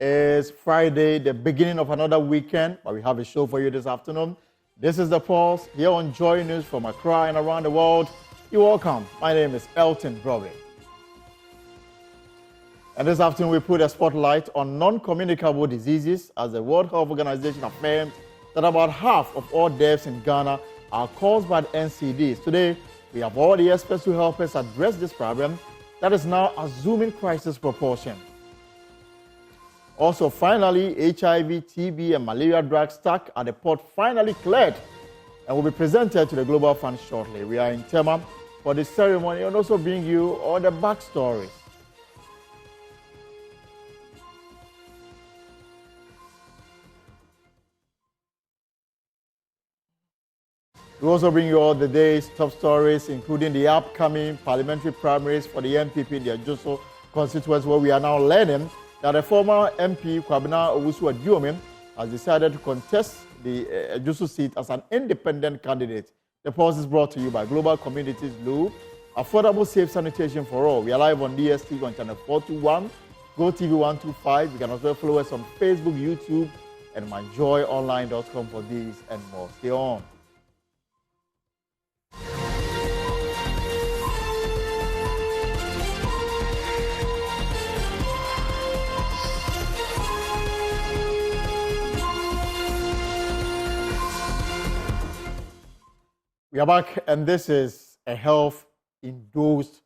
It's Friday, the beginning of another weekend, but we have a show for you this afternoon. This is The Pulse, here on Joy News from Accra and around the world. You're welcome. My name is Elton Broadway. And this afternoon, we put a spotlight on non-communicable diseases as the World Health Organization affirmed that about half of all deaths in Ghana are caused by the NCDs. Today, we have all the experts to help us address this problem that is now assuming crisis proportion. Also, finally, HIV, TB, and malaria drugs stuck at the port finally cleared and will be presented to the Global Fund shortly. We are in Tema for the ceremony and also bring you all the backstories. We also bring you all the day's top stories, including the upcoming parliamentary primaries for the MPP in the Ajuso constituency, where we are now learning that the former MP, Kwabena Owusu-Aduomi, has decided to contest the Ajuso seat as an independent candidate. The Pulse is brought to you by Global Communities Lou, affordable safe sanitation for all. We are live on DSTV on channel 421, GoTV 125. You can also follow us on Facebook, YouTube, and myjoyonline.com for these and more. Stay on. We are back, and this is a health-endorsed,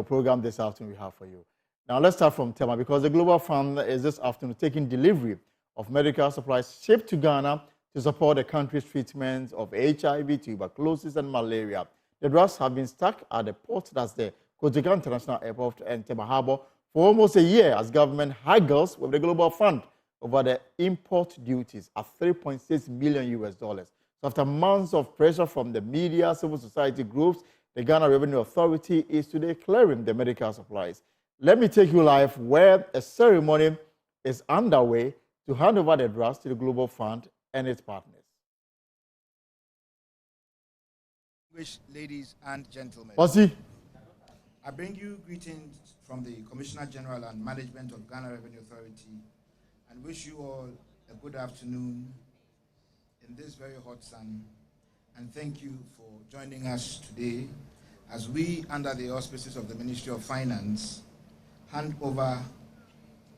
program this afternoon we have for you. Now, let's start from Tema, because the Global Fund is this afternoon taking delivery of medical supplies shipped to Ghana to support the country's treatment of HIV, tuberculosis, and malaria. The drugs have been stuck at the port, that's the Kotoka International Airport and Tema Harbor, for almost a year as government haggles with the Global Fund over the import duties at $3.6 million. After months of pressure from the media, civil society groups, the Ghana Revenue Authority is today clearing the medical supplies. Let me take you live where a ceremony is underway to hand over the drugs to the Global Fund and its partners. Ladies and gentlemen, I bring you greetings from the Commissioner General and Management of Ghana Revenue Authority and wish you all a good afternoon in this very hot sun, and thank you for joining us today as we, under the auspices of the Ministry of Finance, hand over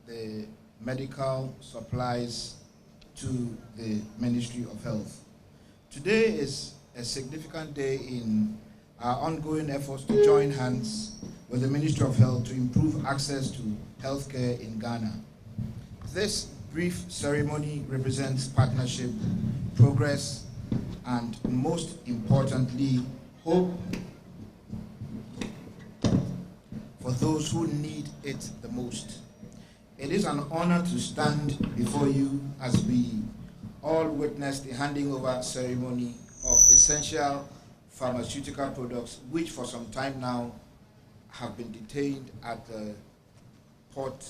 the medical supplies to the Ministry of Health. Today is a significant day in our ongoing efforts to join hands with the Ministry of Health to improve access to healthcare in Ghana. This brief ceremony represents partnership, progress, and most importantly, hope for those who need it the most. It is an honor to stand before you as we all witness the handing over ceremony of essential pharmaceutical products which for some time now have been detained at the port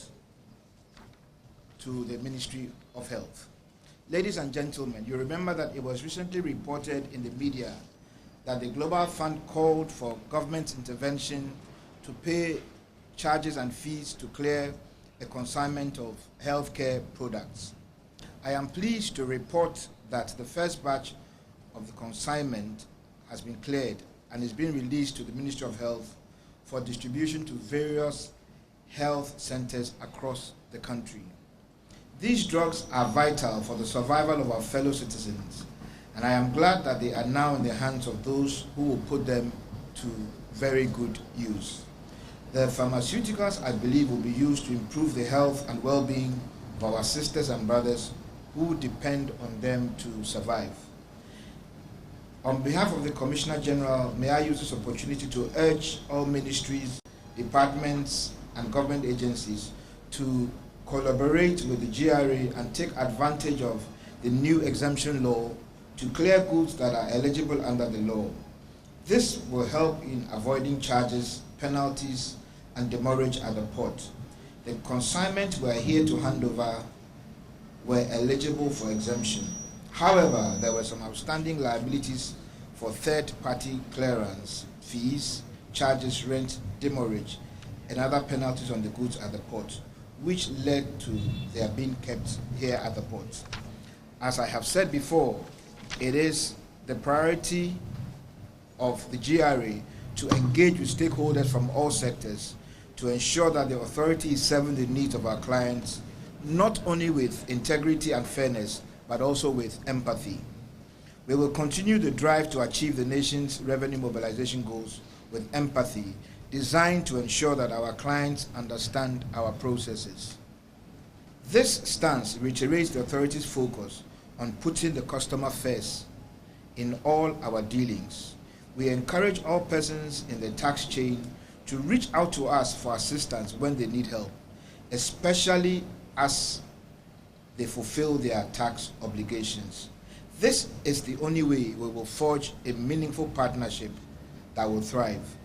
to the Ministry of Health. Ladies and gentlemen, you remember that it was recently reported in the media that the Global Fund called for government intervention to pay charges and fees to clear a consignment of healthcare products. I am pleased to report that the first batch of the consignment has been cleared and is being released to the Ministry of Health for distribution to various health centers across the country. These drugs are vital for the survival of our fellow citizens, and I am glad that they are now in the hands of those who will put them to very good use. The pharmaceuticals, I believe, will be used to improve the health and well-being of our sisters and brothers who depend on them to survive. On behalf of the Commissioner General, may I use this opportunity to urge all ministries, departments, and government agencies to collaborate with the GRA and take advantage of the new exemption law to clear goods that are eligible under the law. This will help in avoiding charges, penalties, and demurrage at the port. The consignment we are here to hand over were eligible for exemption. However, there were some outstanding liabilities for third-party clearance, fees, charges, rent, demurrage, and other penalties on the goods at the port. which led to their being kept here at the port. As I have said before, it is the priority of the GRA to engage with stakeholders from all sectors to ensure that the authority is serving the needs of our clients, not only with integrity and fairness, but also with empathy. We will continue the drive to achieve the nation's revenue mobilization goals with empathy, designed to ensure that our clients understand our processes. This stance reiterates the authority's focus on putting the customer first in all our dealings. We encourage all persons in the tax chain to reach out to us for assistance when they need help, especially as they fulfill their tax obligations. This is the only way we will forge a meaningful partnership that will thrive.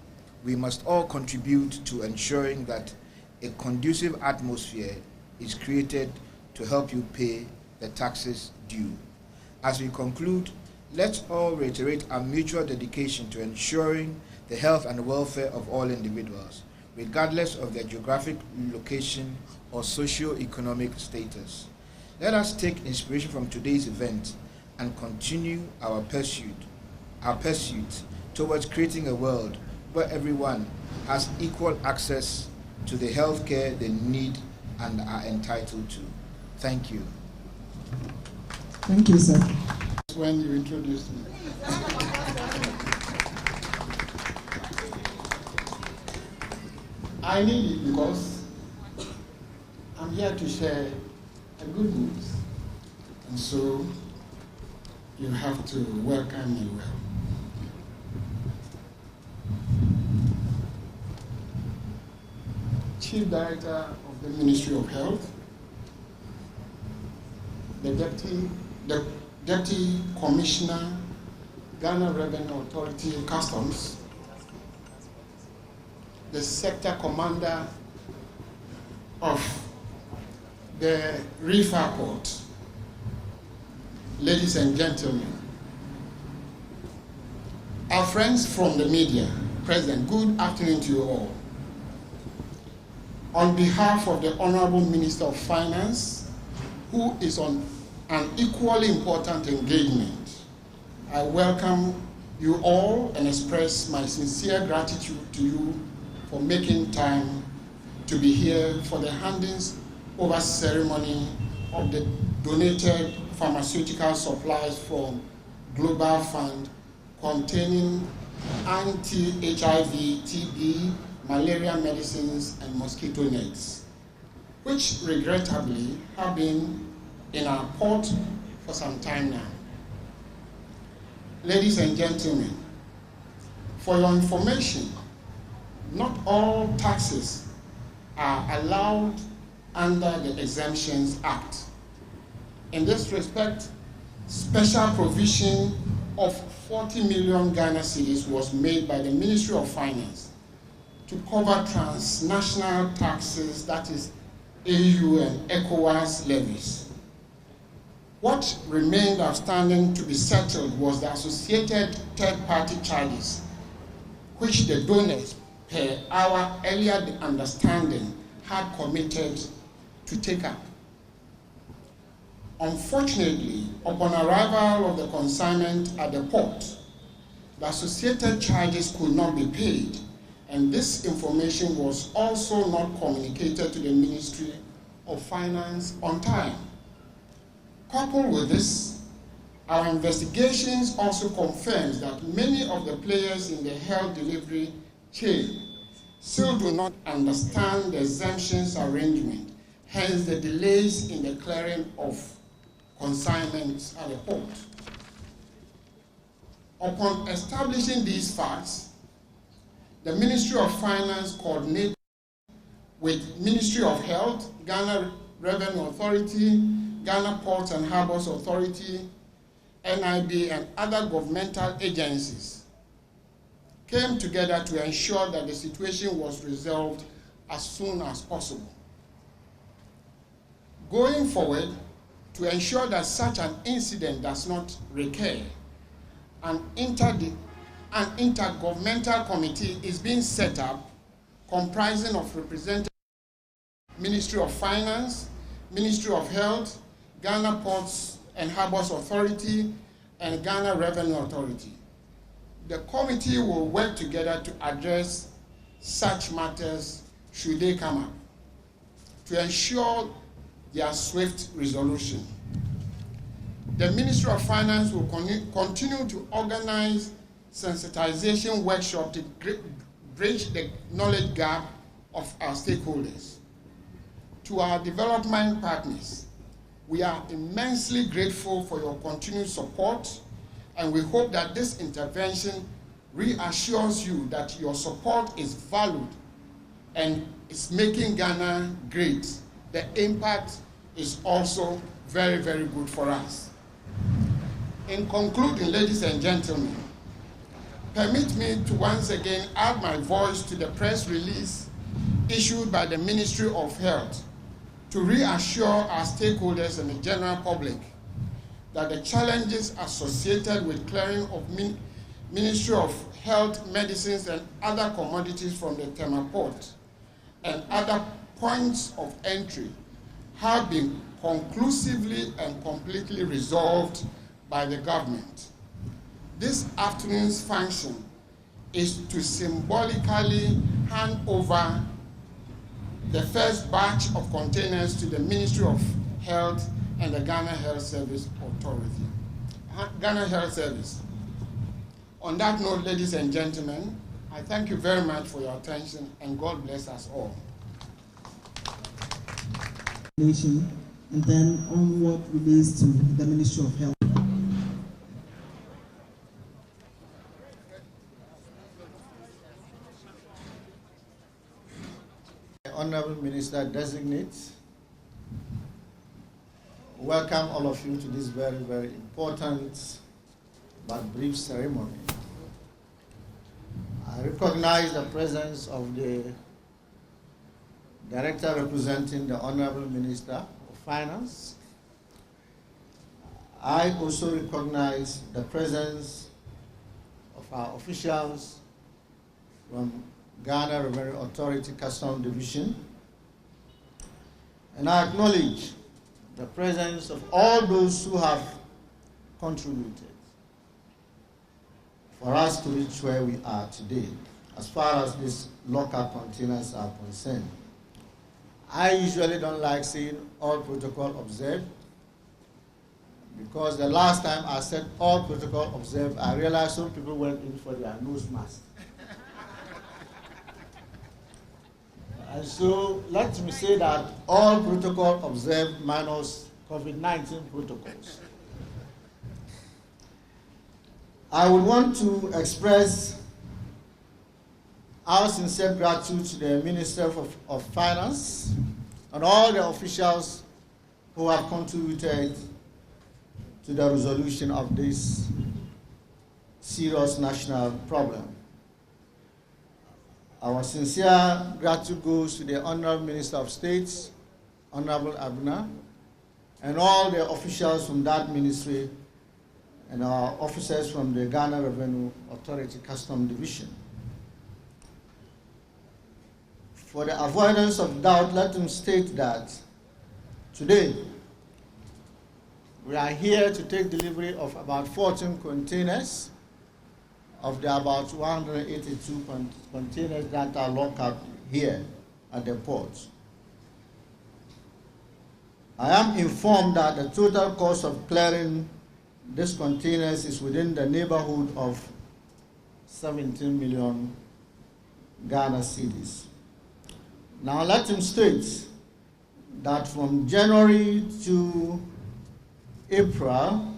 We must all contribute to ensuring that a conducive atmosphere is created to help you pay the taxes due. As we conclude, let's all reiterate our mutual dedication to ensuring the health and welfare of all individuals, regardless of their geographic location or socio-economic status. Let us take inspiration from today's event and continue our pursuit towards creating a world where everyone has equal access to the health care they need and are entitled to. Thank you. Thank you, sir. When you introduced me. I need it because I'm here to share a good news. And so you have to welcome me well. Chief Director of the Ministry of Health, the Deputy Commissioner, Ghana Revenue Authority Customs, the Sector Commander of the Reefer Port, ladies and gentlemen, our friends from the media, President, good afternoon to you all. On behalf of the Honorable Minister of Finance, who is on an equally important engagement, I welcome you all and express my sincere gratitude to you for making time to be here for the handing over ceremony of the donated pharmaceutical supplies from Global Fund containing anti-HIV, TB, malaria medicines, and mosquito nets, which regrettably have been in our port for some time now. Ladies and gentlemen, for your information, not all taxes are allowed under the Exemptions Act. In this respect, special provision of 40 million Ghana cedis was made by the Ministry of Finance to cover transnational taxes, that is AU and ECOWAS levies. What remained outstanding to be settled was the associated third-party charges, which the donors, per our earlier understanding, had committed to take up. Unfortunately, upon arrival of the consignment at the port, the associated charges could not be paid, and this information was also not communicated to the Ministry of Finance on time. Coupled with this, our investigations also confirms that many of the players in the health delivery chain still do not understand the exemptions arrangement, hence the delays in the clearing of consignments at the port. Upon establishing these facts, the Ministry of Finance coordinated with Ministry of Health, Ghana Revenue Authority, Ghana Ports and Harbors Authority, NIB, and other governmental agencies came together to ensure that the situation was resolved as soon as possible. Going forward, to ensure that such an incident does not recur, an intergovernmental committee is being set up comprising of representatives Ministry of Finance, Ministry of Health, Ghana Ports and Harbours Authority, and Ghana Revenue Authority. The committee will work together to address such matters should they come up, to ensure their swift resolution. The Ministry of Finance will continue to organize sensitization workshops to bridge the knowledge gap of our stakeholders. To our development partners, we are immensely grateful for your continued support, and we hope that this intervention reassures you that your support is valued and is making Ghana great. The impact is also very, very good for us. In concluding, ladies and gentlemen, permit me to once again add my voice to the press release issued by the Ministry of Health to reassure our stakeholders and the general public that the challenges associated with clearing of Ministry of Health medicines and other commodities from the Tema port and other points of entry have been conclusively and completely resolved by the government. This afternoon's function is to symbolically hand over the first batch of containers to the Ministry of Health and the Ghana Health Service Authority. Ghana Health Service. On that note, ladies and gentlemen, I thank you very much for your attention, and God bless us all. And then on what relates to the Ministry of Health. Honorable Minister Designate, welcome all of you to this very, very important but brief ceremony. I recognize the presence of the Director representing the Honorable Minister of Finance. I also recognize the presence of our officials from Ghana Revenue Authority Customs Division, and I acknowledge the presence of all those who have contributed for us to reach where we are today, as far as these local containers are concerned. I usually don't like saying all protocol observed, because the last time I said all protocol observed, I realized some people went in for their nose mask. And so let me say that all protocol observed minus COVID-19 protocols. I would want to express our sincere gratitude to the Minister of Finance and all the officials who have contributed to the resolution of this serious national problem. Our sincere gratitude goes to the Honorable Minister of State, Honorable Abner, and all the officials from that ministry and our officers from the Ghana Revenue Authority Customs Division. For the avoidance of doubt, let me state that today we are here to take delivery of about 14 containers of the about 182 containers that are locked up here at the port. I am informed that the total cost of clearing these containers is within the neighborhood of 17 million Ghana cedis. Now let him state that from January to April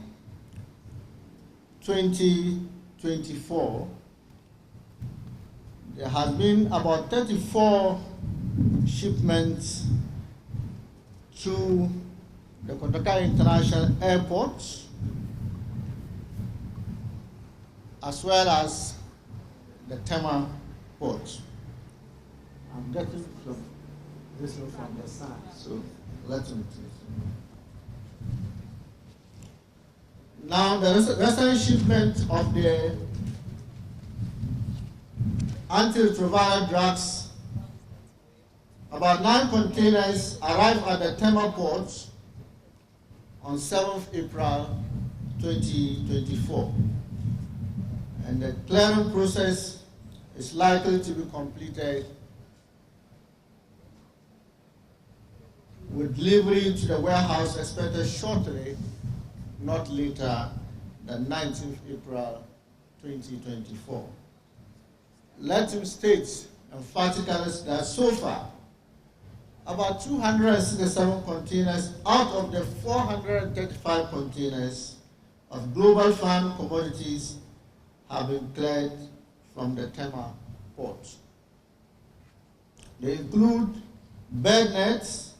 2024, there has been about 34 shipments to the Kotoka International Airport, as well as the Tema port. I'm getting this from the side, so let me please. Now, the recent shipment of the antiretroviral drugs About 9 containers arrived at the Tema port on 7th April 2024. And the clearing process is likely to be completed with delivery to the warehouse expected shortly, not later than 19th April 2024. Let him state emphatically that so far, about 267 containers out of the 435 containers of Global Fund commodities have been cleared from the Tema port. They include bed nets,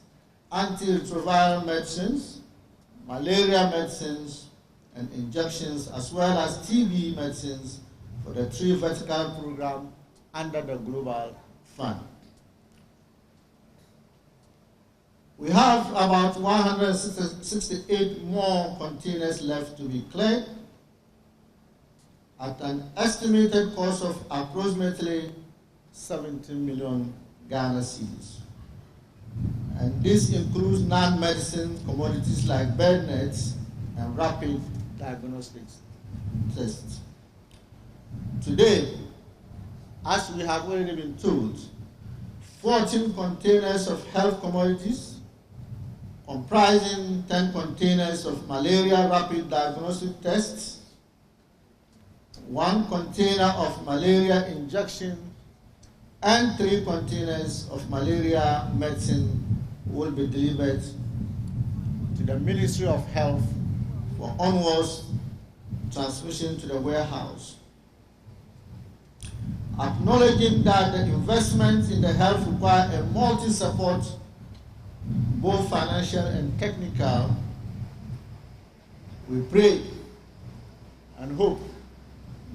antiretroviral medicines, malaria medicines, and injections, as well as TB medicines for the 3 vertical program under the Global Fund. We have about 168 more containers left to be cleared at an estimated cost of approximately 17 million Ghana cedis. And this includes non-medicine commodities like bed nets and rapid diagnostics tests. Today, as we have already been told, 14 containers of health commodities, comprising 10 containers of malaria rapid diagnostic tests, 1 container of malaria injection, and 3 containers of malaria medicine will be delivered to the Ministry of Health for onwards transmission to the warehouse. Acknowledging that the investments in the health require a multi-support, both financial and technical, we pray and hope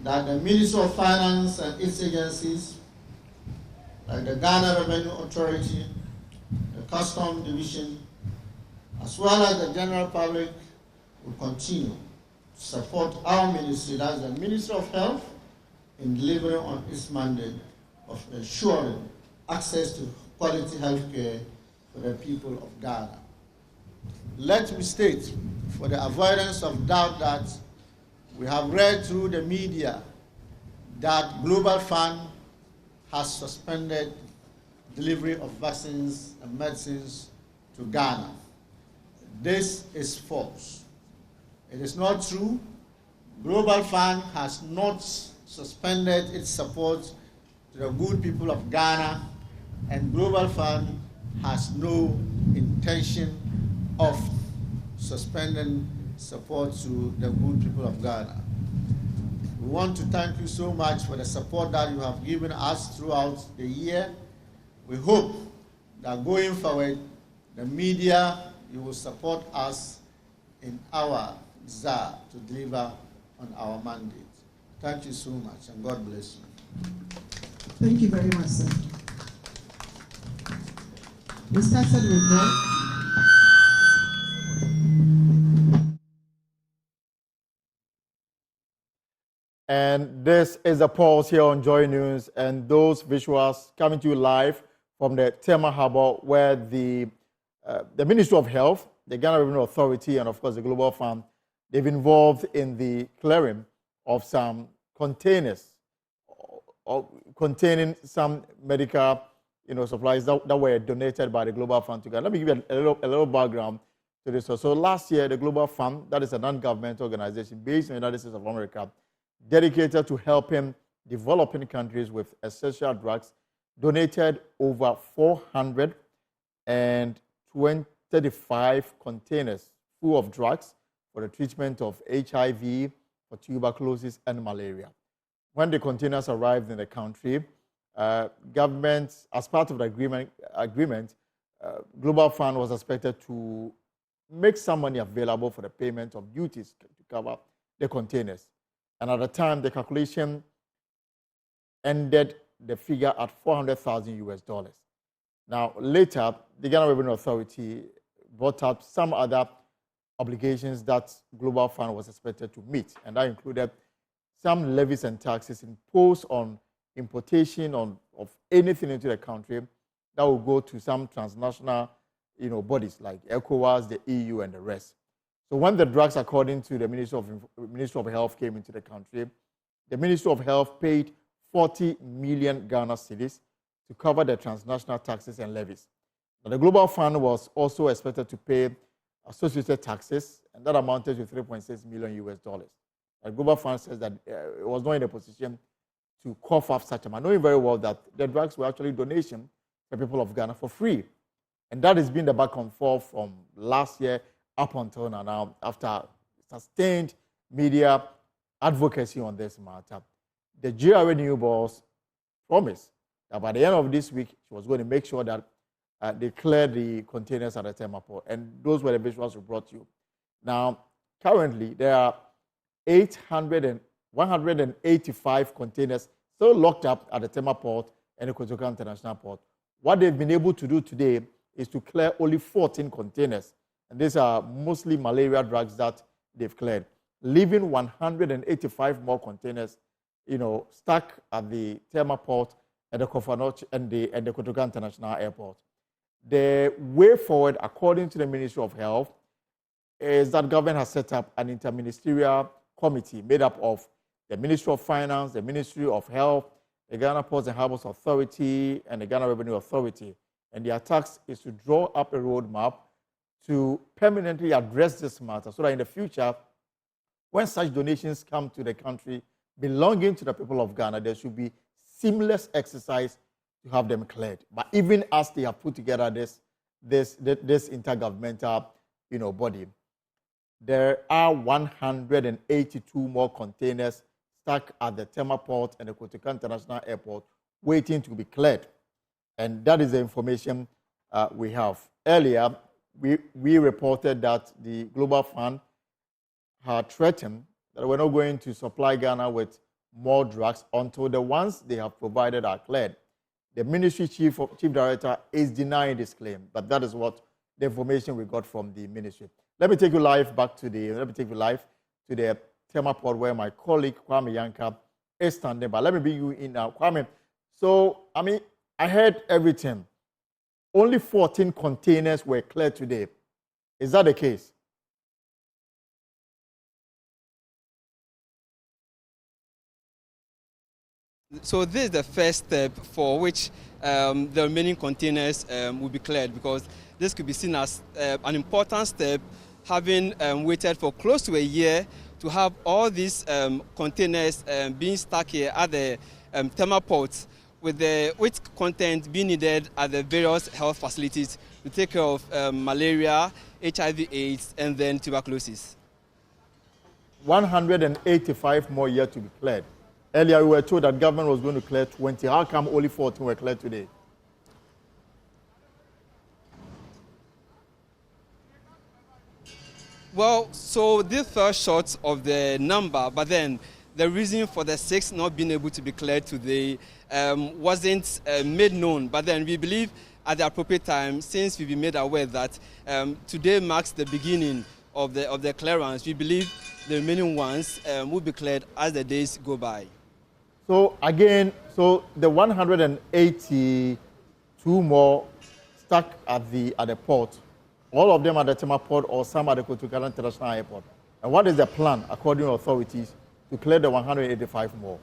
that the Ministry of Finance and its agencies, like the Ghana Revenue Authority, the Customs Division, as well as the general public, will continue to support our ministry, that's the Ministry of Health, in delivering on its mandate of ensuring access to quality health care for the people of Ghana. Let me state, for the avoidance of doubt, that we have read through the media that Global Fund has suspended delivery of vaccines and medicines to Ghana. This is false. It is not true. Global Fund has not suspended its support to the good people of Ghana, and Global Fund has no intention of suspending support to the good people of Ghana. We want to thank you so much for the support that you have given us throughout the year. We hope that going forward, the media, you will support us in our desire to deliver on our mandate. Thank you so much, and God bless you. Thank you very much, sir. We started with that. And this is a pulse here on Joy News, and those visuals coming to you live from the Tema Harbor, where the Ministry of Health, the Ghana Revenue Authority, and of course the Global Fund, they've involved in the clearing of some containers containing some medical, supplies that were donated by the Global Fund to Ghana. Let me give you a little background to this. So last year, the Global Fund, that is a non-governmental organization based in the United States of America, dedicated to helping developing countries with essential drugs, donated over 435 containers full of drugs for the treatment of HIV, for tuberculosis, and malaria. When the containers arrived in the country, government, as part of the agreement, Global Fund was expected to make some money available for the payment of duties to cover the containers. And at the time, the calculation ended the figure at $400,000. Now, later, the Ghana Revenue Authority brought up some other obligations that Global Fund was expected to meet, and that included some levies and taxes imposed on importation of anything into the country, that will go to some transnational, bodies like ECOWAS, the EU, and the rest. So when the drugs, according to the Ministry of Health, came into the country, the Ministry of Health paid 40 million Ghana cedis to cover the transnational taxes and levies. Now, the Global Fund was also expected to pay associated taxes, and that amounted to $3.6 million US. The Global Fund says that it was not in a position to cough up such amount, knowing very well that the drugs were actually donation to the people of Ghana for free. And that has been the back and forth from last year up until now, after sustained media advocacy on this matter. The GRA new boss promised that by the end of this week, she was going to make sure that they cleared the containers at the Tema port. And those were the visuals we brought you. Now, currently, there are 185 containers still locked up at the Tema port and the Kotoka International Port. What they've been able to do today is to clear only 14 containers. And these are mostly malaria drugs that they've cleared, leaving 185 more containers, stuck at the Tema port and the Kofanoch and the Kotoka International Airport. The way forward, according to the Ministry of Health, is that government has set up an interministerial committee made up of the Ministry of Finance, the Ministry of Health, the Ghana Ports and Harbours Authority, and the Ghana Revenue Authority. And their task is to draw up a roadmap to permanently address this matter so that in the future, when such donations come to the country belonging to the people of Ghana, there should be seamless exercise to have them cleared. But even as they have put together this intergovernmental body, there are 182 more containers stuck at the Tema port and the Kotoka International Airport waiting to be cleared. And that is the information we have. Earlier, we reported that the Global Fund had threatened that we're not going to supply Ghana with more drugs until the ones they have provided are cleared. The ministry chief director is denying this claim, but that is what the information we got from the ministry. Let me take you live to the Tema port where my colleague Kwame Yanka is standing by. Let me bring you in now, Kwame. So, I heard everything. Only 14 containers were cleared today. Is that the case? So this is the first step for which the remaining containers will be cleared, because this could be seen as an important step, having waited for close to a year to have all these containers being stuck here at the Tema port, with content being needed at the various health facilities to take care of malaria, HIV/AIDS, and then tuberculosis. 185 more yet to be cleared. Earlier, we were told that government was going to clear 20. How come only 14 were cleared today? Well, so this fell short of the number, but then the reason for the 6 not being able to be cleared today wasn't made known. But then we believe at the appropriate time, since we've been made aware that today marks the beginning of the clearance, we believe the remaining ones will be cleared as the days go by. So again, the 182 more stuck at the port, all of them at the Tema port or some at the Kotoka International Airport. And what is the plan, according to authorities, to clear the 185 more?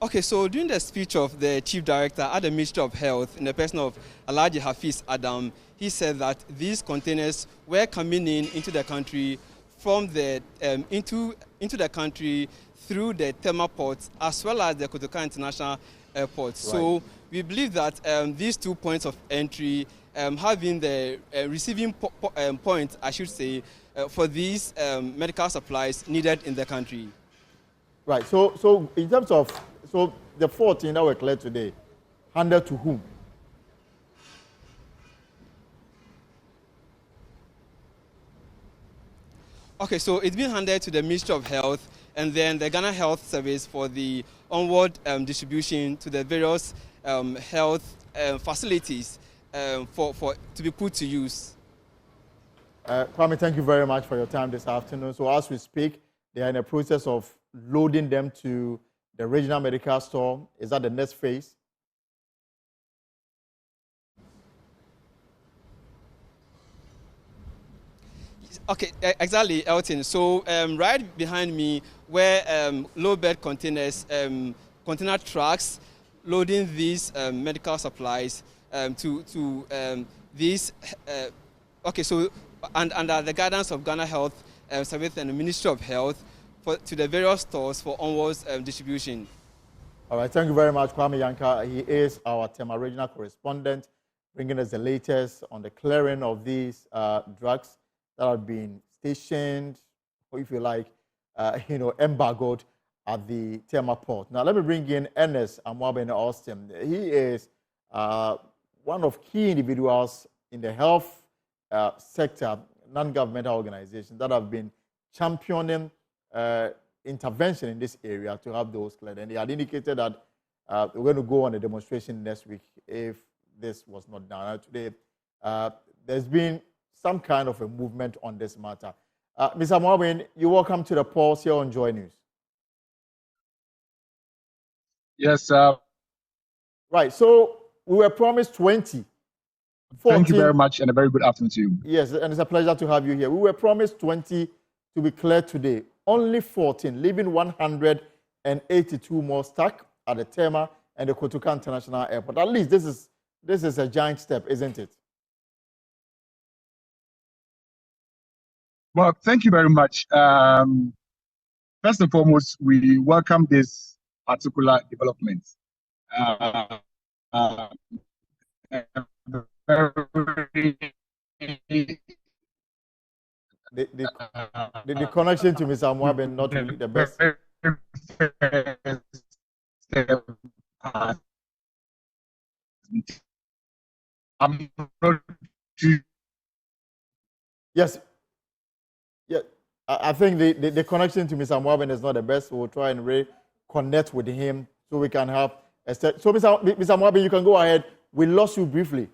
Okay, so during the speech of the Chief Director at the Ministry of Health, in the person of Alhaji Hafiz Adam, he said that these containers were coming into the country from the into the country through the Tema port as well as the Kotoka International Airport. Right. So we believe that these 2 points of entry have been the receiving point, I should say, for these medical supplies needed in the country. Right. So in terms of the 14 that were cleared today, handed to whom? Okay, so it's been handed to the Ministry of Health and then the Ghana Health Service for the onward distribution to the various health facilities to be put to use. Kwame, thank you very much for your time this afternoon. So as we speak, they are in the process of loading them to the regional medical store? Is that the next phase? Okay, exactly, Elton. So right behind me were low-bed containers, container trucks loading these medical supplies to these. Okay, so under the guidance of Ghana Health Service and the Ministry of Health to the various stores for onwards distribution. All right, thank you very much, Kwame Yanka. He is our Tema regional correspondent, bringing us the latest on the clearing of these drugs that have been stationed, or if you like, embargoed at the Tema port. Now, let me bring in Ernest Amwabene Austin. He is one of key individuals in the health sector, non-governmental organizations that have been championing intervention in this area to have those cleared. And he had indicated that we're going to go on a demonstration next week if this was not done. Today, there's been some kind of a movement on this matter. Mr. Mwabin, you're welcome to the pulse here on Joy News. Yes, sir. Right, so we were promised 20. 14. Thank you very much and a very good afternoon to you. Yes, and it's a pleasure to have you here. We were promised 20 to be cleared today. Only 14, leaving 182 more stuck at the Tema and the Kotoka International Airport. At least this is a giant step, isn't it? Well, thank you very much. First and foremost, we welcome this particular development. The connection to Mr. Amwaben not really the best. Yes. Yeah, I think the connection to Mr. Amwaben is not the best. We'll try and reconnect with him so we can have a step. So, Mr. Amwaben, you can go ahead. We lost you briefly.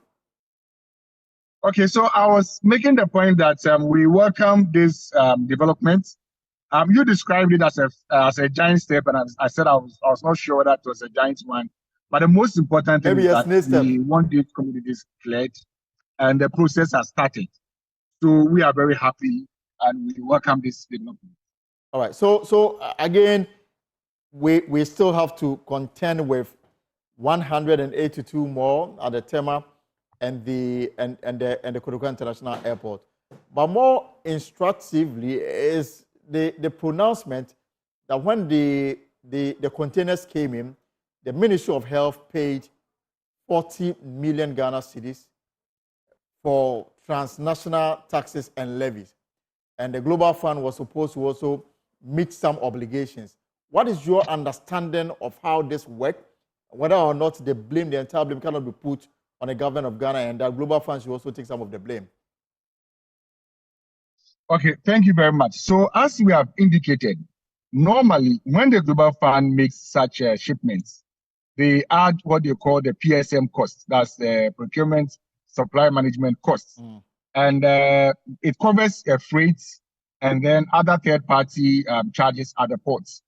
Okay, so I was making the point that we welcome this development. You described it as a giant step, and I said I was not sure that was a giant one. But the most important thing is that we want these communities cleared, and the process has started. So we are very happy, and we welcome this development. All right. So again, we still have to contend with 182 more at the Tema and the Kotoka International Airport. But more instructively is the pronouncement that when the containers came in, the Ministry of Health paid 40 million Ghana cedis for transnational taxes and levies. And the Global Fund was supposed to also meet some obligations. What is your understanding of how this worked? Whether or not the entire blame cannot be put on the government of Ghana, and that Global Fund should also take some of the blame. Okay, thank you very much. So as we have indicated, normally when the Global Fund makes such shipments, they add what they call the PSM cost. That's the procurement supply management costs. And it covers freight and then other third-party charges at the ports.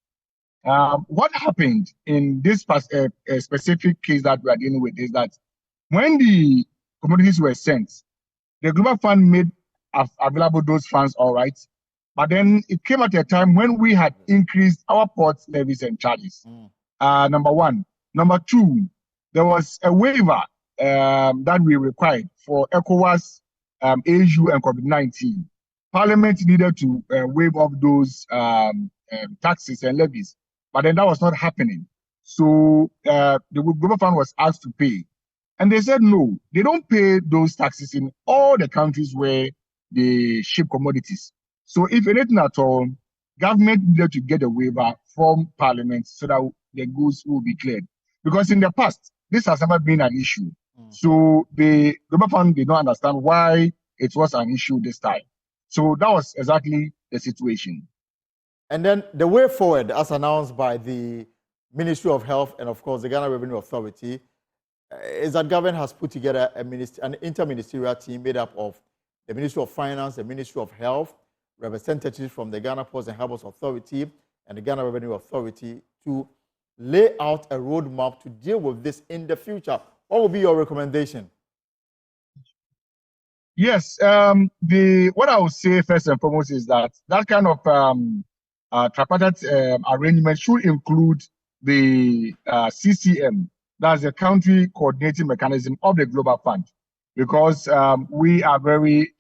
What happened in this specific case that we are dealing with is that when the commodities were sent, the Global Fund made available those funds, all right. But then it came at a time when we had increased our port levies and charges. Number one. Number two, there was a waiver that we required for ECOWAS, AU, and COVID-19. Parliament needed to waive off those taxes and levies, but then that was not happening. So the Global Fund was asked to pay. And they said no, they don't pay those taxes in all the countries where they ship commodities. So if anything at all, government needed to get a waiver from Parliament so that the goods will be cleared. Because in the past, this has never been an issue. So the Global Fund did not understand why it was an issue this time. So that was exactly the situation. And then the way forward, as announced by the Ministry of Health and, of course, the Ghana Revenue Authority, is that government has put together an interministerial team made up of the Ministry of Finance, the Ministry of Health, representatives from the Ghana Ports and Harbours Authority, and the Ghana Revenue Authority to lay out a roadmap to deal with this in the future. What will be your recommendation? Yes, what I would say first and foremost is that kind of tripartite arrangement should include the CCM, that's the country coordinating mechanism of the Global Fund, because we are very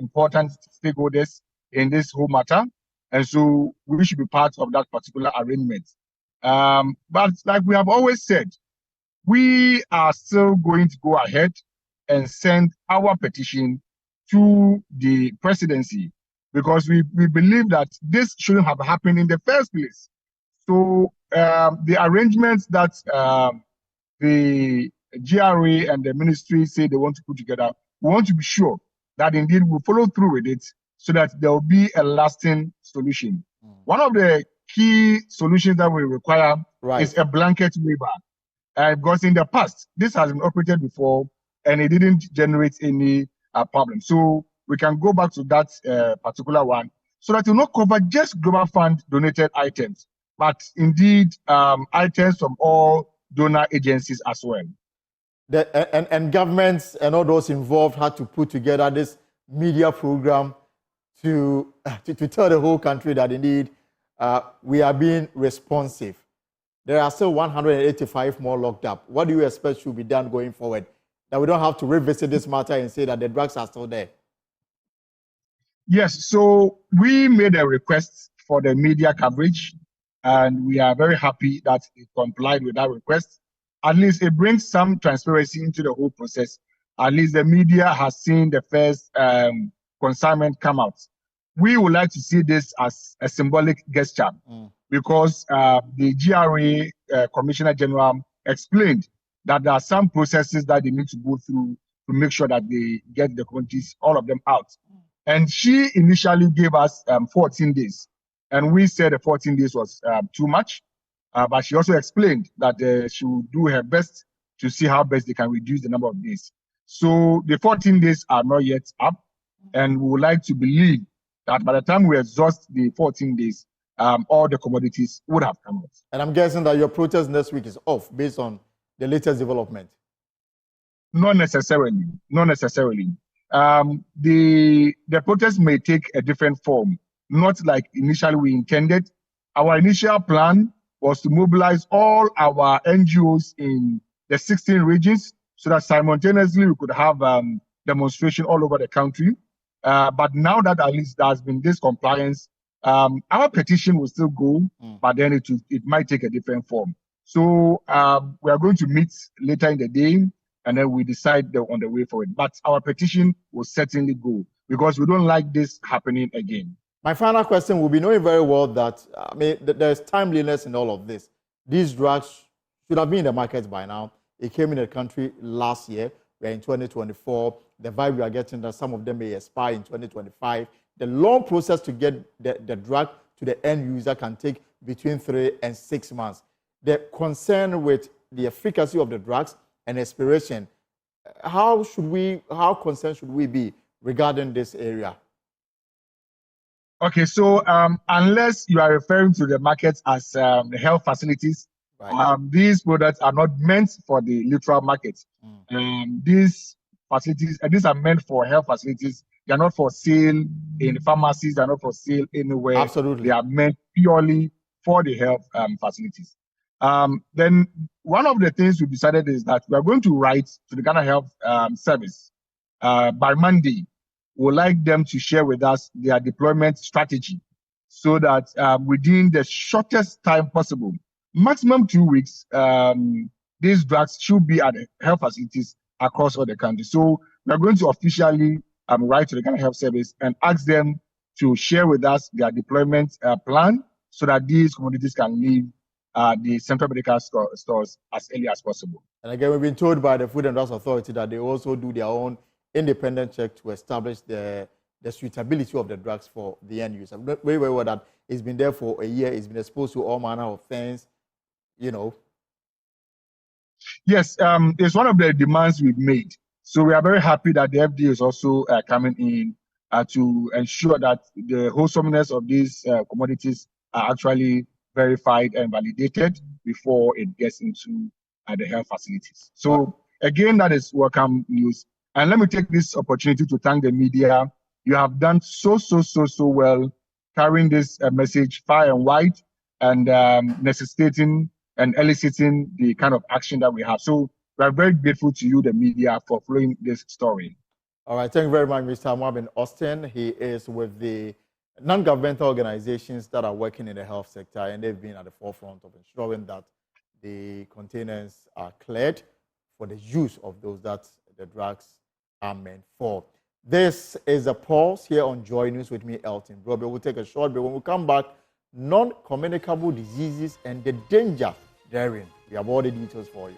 important stakeholders in this whole matter, and so we should be part of that particular arrangement. But like we have always said, we are still going to go ahead and send our petition to the presidency, because we believe that this shouldn't have happened in the first place. So the arrangements that the GRA and the ministry say they want to put together, we want to be sure that indeed we'll follow through with it so that there will be a lasting solution. One of the key solutions that we require is a blanket waiver. Because in the past, this has been operated before and it didn't generate any problem. So we can go back to that particular one so that it will not cover just Global Fund donated items, but indeed items from all donor agencies as well. And governments and all those involved had to put together this media program to tell the whole country that indeed we are being responsive. There are still 185 more locked up. What do you expect should be done going forward? That we don't have to revisit this matter and say that the drugs are still there. Yes, so we made a request for the media coverage, and we are very happy that it complied with that request. At least it brings some transparency into the whole process. At least the media has seen the first consignment come out. We would like to see this as a symbolic gesture, because the GRA Commissioner General explained that there are some processes that they need to go through to make sure that they get the quantities, all of them out. And she initially gave us 14 days. And we said the 14 days was too much. But she also explained that she will do her best to see how best they can reduce the number of days. So the 14 days are not yet up. And we would like to believe that by the time we exhaust the 14 days, all the commodities would have come out. And I'm guessing that your protest next week is off based on the latest development. Not necessarily. Not necessarily. The protest may take a different form, not like initially we intended. Our initial plan was to mobilize all our NGOs in the 16 regions so that simultaneously we could have demonstration all over the country. But now that at least there has been this compliance, our petition will still go, but then it might take a different form. So we are going to meet later in the day, and then we decide on the way forward. But our petition will certainly go, because we don't like this happening again. My final question will be, knowing very well that there's timeliness in all of this. These drugs should have been in the market by now. It came in the country last year. We're in 2024. The vibe we are getting that some of them may expire in 2025. The long process to get the drug to the end user can take between 3 and 6 months. The concern with the efficacy of the drugs and expiration, how concerned should we be regarding this area? Okay, so unless you are referring to the markets as the health facilities, these products are not meant for the literal market. These facilities, these are meant for health facilities. They are not for sale in pharmacies. They are not for sale anywhere. Absolutely. They are meant purely for the health facilities. Then one of the things we decided is that we are going to write to the Ghana Health Service by Monday. We would like them to share with us their deployment strategy so that within the shortest time possible, maximum 2 weeks, these drugs should be at the health facilities across all the country. So we are going to officially write to the Ghana Health Service and ask them to share with us their deployment plan so that these commodities can leave the central medical stores as early as possible. And again, we've been told by the Food and Drugs Authority that they also do their own independent check to establish the suitability of the drugs for the end user. Very well that it's been there for a year, it's been exposed to all manner of things, Yes, it's one of the demands we've made. So we are very happy that the FDA is also coming in to ensure that the wholesomeness of these commodities are actually verified and validated before it gets into the health facilities. So again, that is welcome news. And let me take this opportunity to thank the media. You have done so well carrying this message far and wide and necessitating and eliciting the kind of action that we have. So we are very grateful to you, the media, for following this story. All right, thank you very much, Mr. Marvin Austin. He is with the non-governmental organizations that are working in the health sector, and they've been at the forefront of ensuring that the containers are cleared for the use of those that the drugs are meant for. This is a pause here on Joy News with me, Elton Brobe. We'll take a short break. When we come back, non-communicable diseases and the danger therein. We have all the details for you.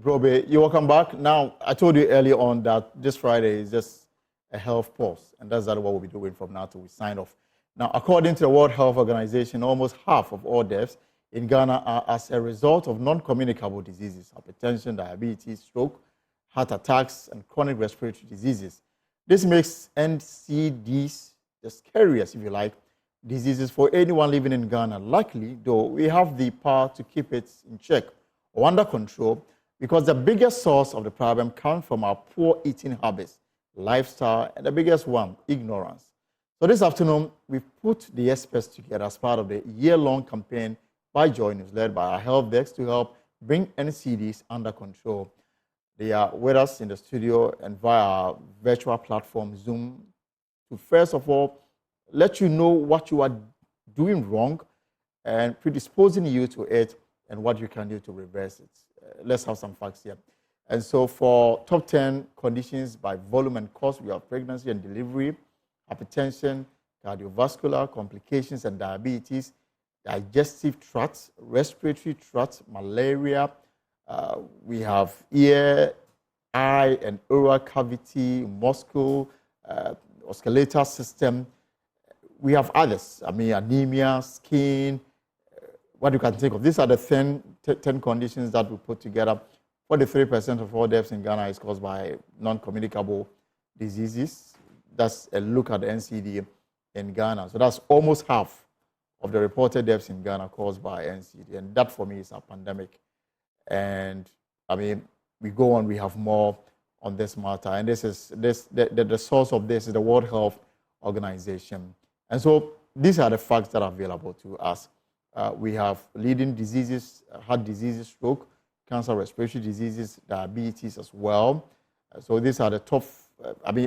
Brobe, you're welcome back. Now, I told you earlier on that this Friday is just a health pause, and that's what we'll be doing from now till we sign off. Now, according to the World Health Organization, almost half of all deaths in Ghana are as a result of non-communicable diseases, hypertension, diabetes, stroke, heart attacks, and chronic respiratory diseases. This makes NCDs the scariest, if you like, diseases for anyone living in Ghana. Luckily, though, we have the power to keep it in check or under control, because the biggest source of the problem comes from our poor eating habits, lifestyle, and the biggest one, ignorance. So this afternoon, we've put the experts together as part of the year-long campaign by Joy News, led by our health desk, to help bring NCDs under control. They are with us in the studio and via our virtual platform, Zoom, to first of all, let you know what you are doing wrong and predisposing you to it and what you can do to reverse it. Let's have some facts here. And so for top 10 conditions by volume and cost, we have pregnancy and delivery, hypertension, cardiovascular complications and diabetes, digestive tract, respiratory tract, malaria. We have ear, eye, and oral cavity, muscle, skeletal system. We have others. I mean, anemia, skin, what you can think of. These are the 10 conditions that we put together. 43% of all deaths in Ghana is caused by non-communicable diseases. That's a look at the NCD in Ghana. So that's almost half of the reported deaths in Ghana caused by NCD. And that, for me, is a pandemic. And, I mean, we go on, we have more on this matter. And this is the source of this is the World Health Organization. And so these are the facts that are available to us. We have leading diseases, heart diseases, stroke, cancer, respiratory diseases, diabetes as well. So these are the top,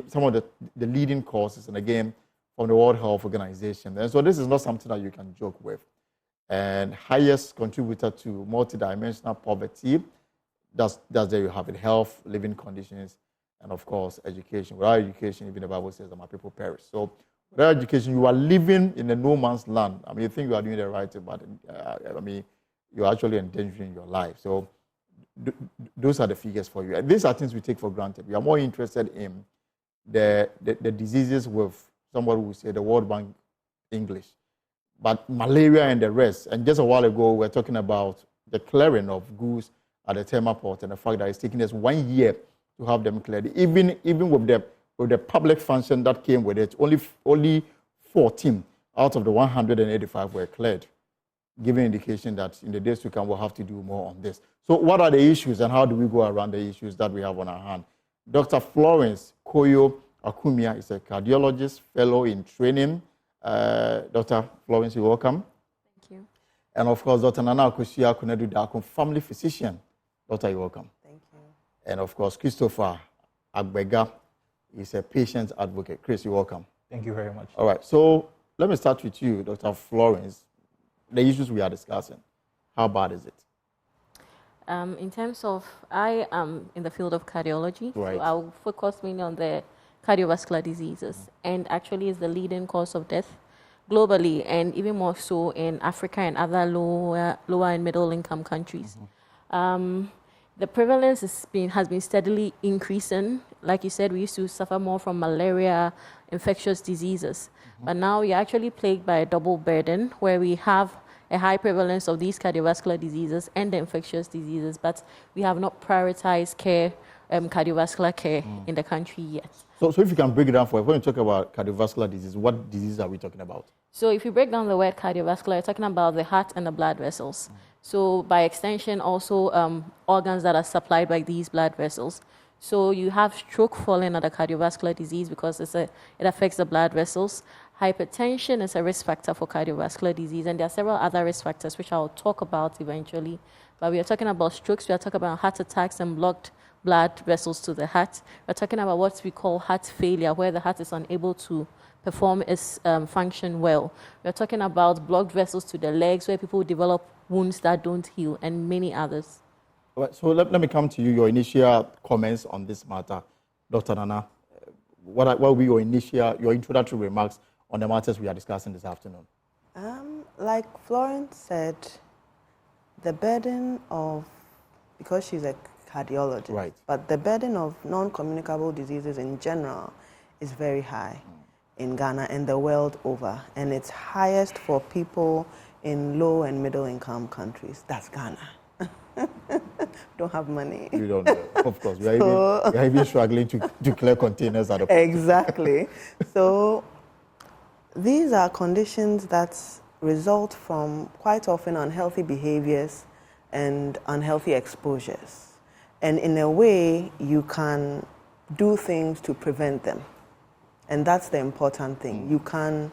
some of the leading causes, and again, from the World Health Organization. And so this is not something that you can joke with. And highest contributor to multidimensional poverty, that's there you have it, health, living conditions, and of course, education. Without education, even the Bible says that my people perish. So without education, you are living in a no man's land. I mean, you think you are doing the right thing, but you're actually endangering your life. So those are the figures for you. And these are things we take for granted. We are more interested in the diseases with somebody who say the World Bank English, but malaria and the rest. And just a while ago, we were talking about the clearing of goods at the Tema port and the fact that it's taking us 1 year to have them cleared. Even with the public function that came with it, only 14 out of the 185 were cleared, giving indication that in the days to come, we'll have to do more on this. So what are the issues and how do we go around the issues that we have on our hand? Dr. Florence Koyo Akumia is a cardiologist, fellow in training. Dr. Florence, you're welcome. Thank you. And of course, Dr. Nana Akosia Kunedu Dakun, family physician. Doctor, you're welcome. Thank you. And of course, Christopher Agbega is a patient advocate. Chris, you're welcome. Thank you very much. All right, so let me start with you, Dr. Florence. The issues we are discussing, how bad is it? In terms of, I am in the field of cardiology, Right. so I'll focus mainly on the cardiovascular diseases, and actually is the leading cause of death globally, and even more so in Africa and other lower and middle income countries. The prevalence has been steadily increasing. Like you said, we used to suffer more from malaria, infectious diseases, but now we're actually plagued by a double burden where we have a high prevalence of these cardiovascular diseases and the infectious diseases, but we have not prioritized care, cardiovascular care in the country yet. So if you can break it down for us, when you talk about cardiovascular disease, what disease are we talking about? So if you break down the word cardiovascular, you're talking about the heart and the blood vessels. So by extension, also organs that are supplied by these blood vessels. So you have stroke falling under cardiovascular disease because it affects the blood vessels. Hypertension is a risk factor for cardiovascular disease, and there are several other risk factors which I'll talk about eventually. But we are talking about strokes, we are talking about heart attacks and blocked blood vessels to the heart. We're talking about what we call heart failure, where the heart is unable to perform its function well. We're talking about blocked vessels to the legs, where people develop wounds that don't heal, and many others. All right, so let me come to you, your initial comments on this matter. Dr. Nana, what will be your introductory remarks on the matters we are discussing this afternoon? Like Florence said, the burden of, because she's a cardiologist, right, but the burden of non-communicable diseases in general is very high in Ghana and the world over, and it's highest for people in low and middle income countries. That's Ghana. Don't have money. You don't know. Of course. We are even struggling to clear containers at the point. Exactly. So these are conditions that result from quite often unhealthy behaviors and unhealthy exposures. And in a way, you can do things to prevent them. And that's the important thing. You can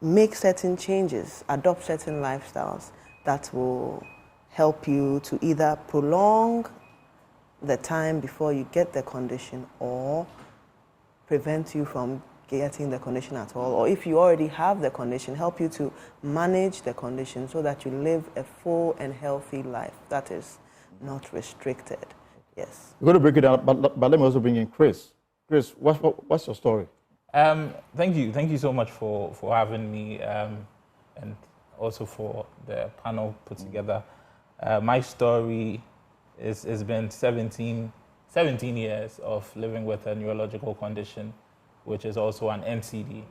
make certain changes, adopt certain lifestyles that will help you to either prolong the time before you get the condition or prevent you from getting the condition at all. Or if you already have the condition, help you to manage the condition so that you live a full and healthy life that is not restricted. Yes. We're going to break it down, but let me also bring in Chris. Chris, what's your story? Thank you so much for having me and also for the panel put together. My story has been 17 years of living with a neurological condition, which is also an NCD.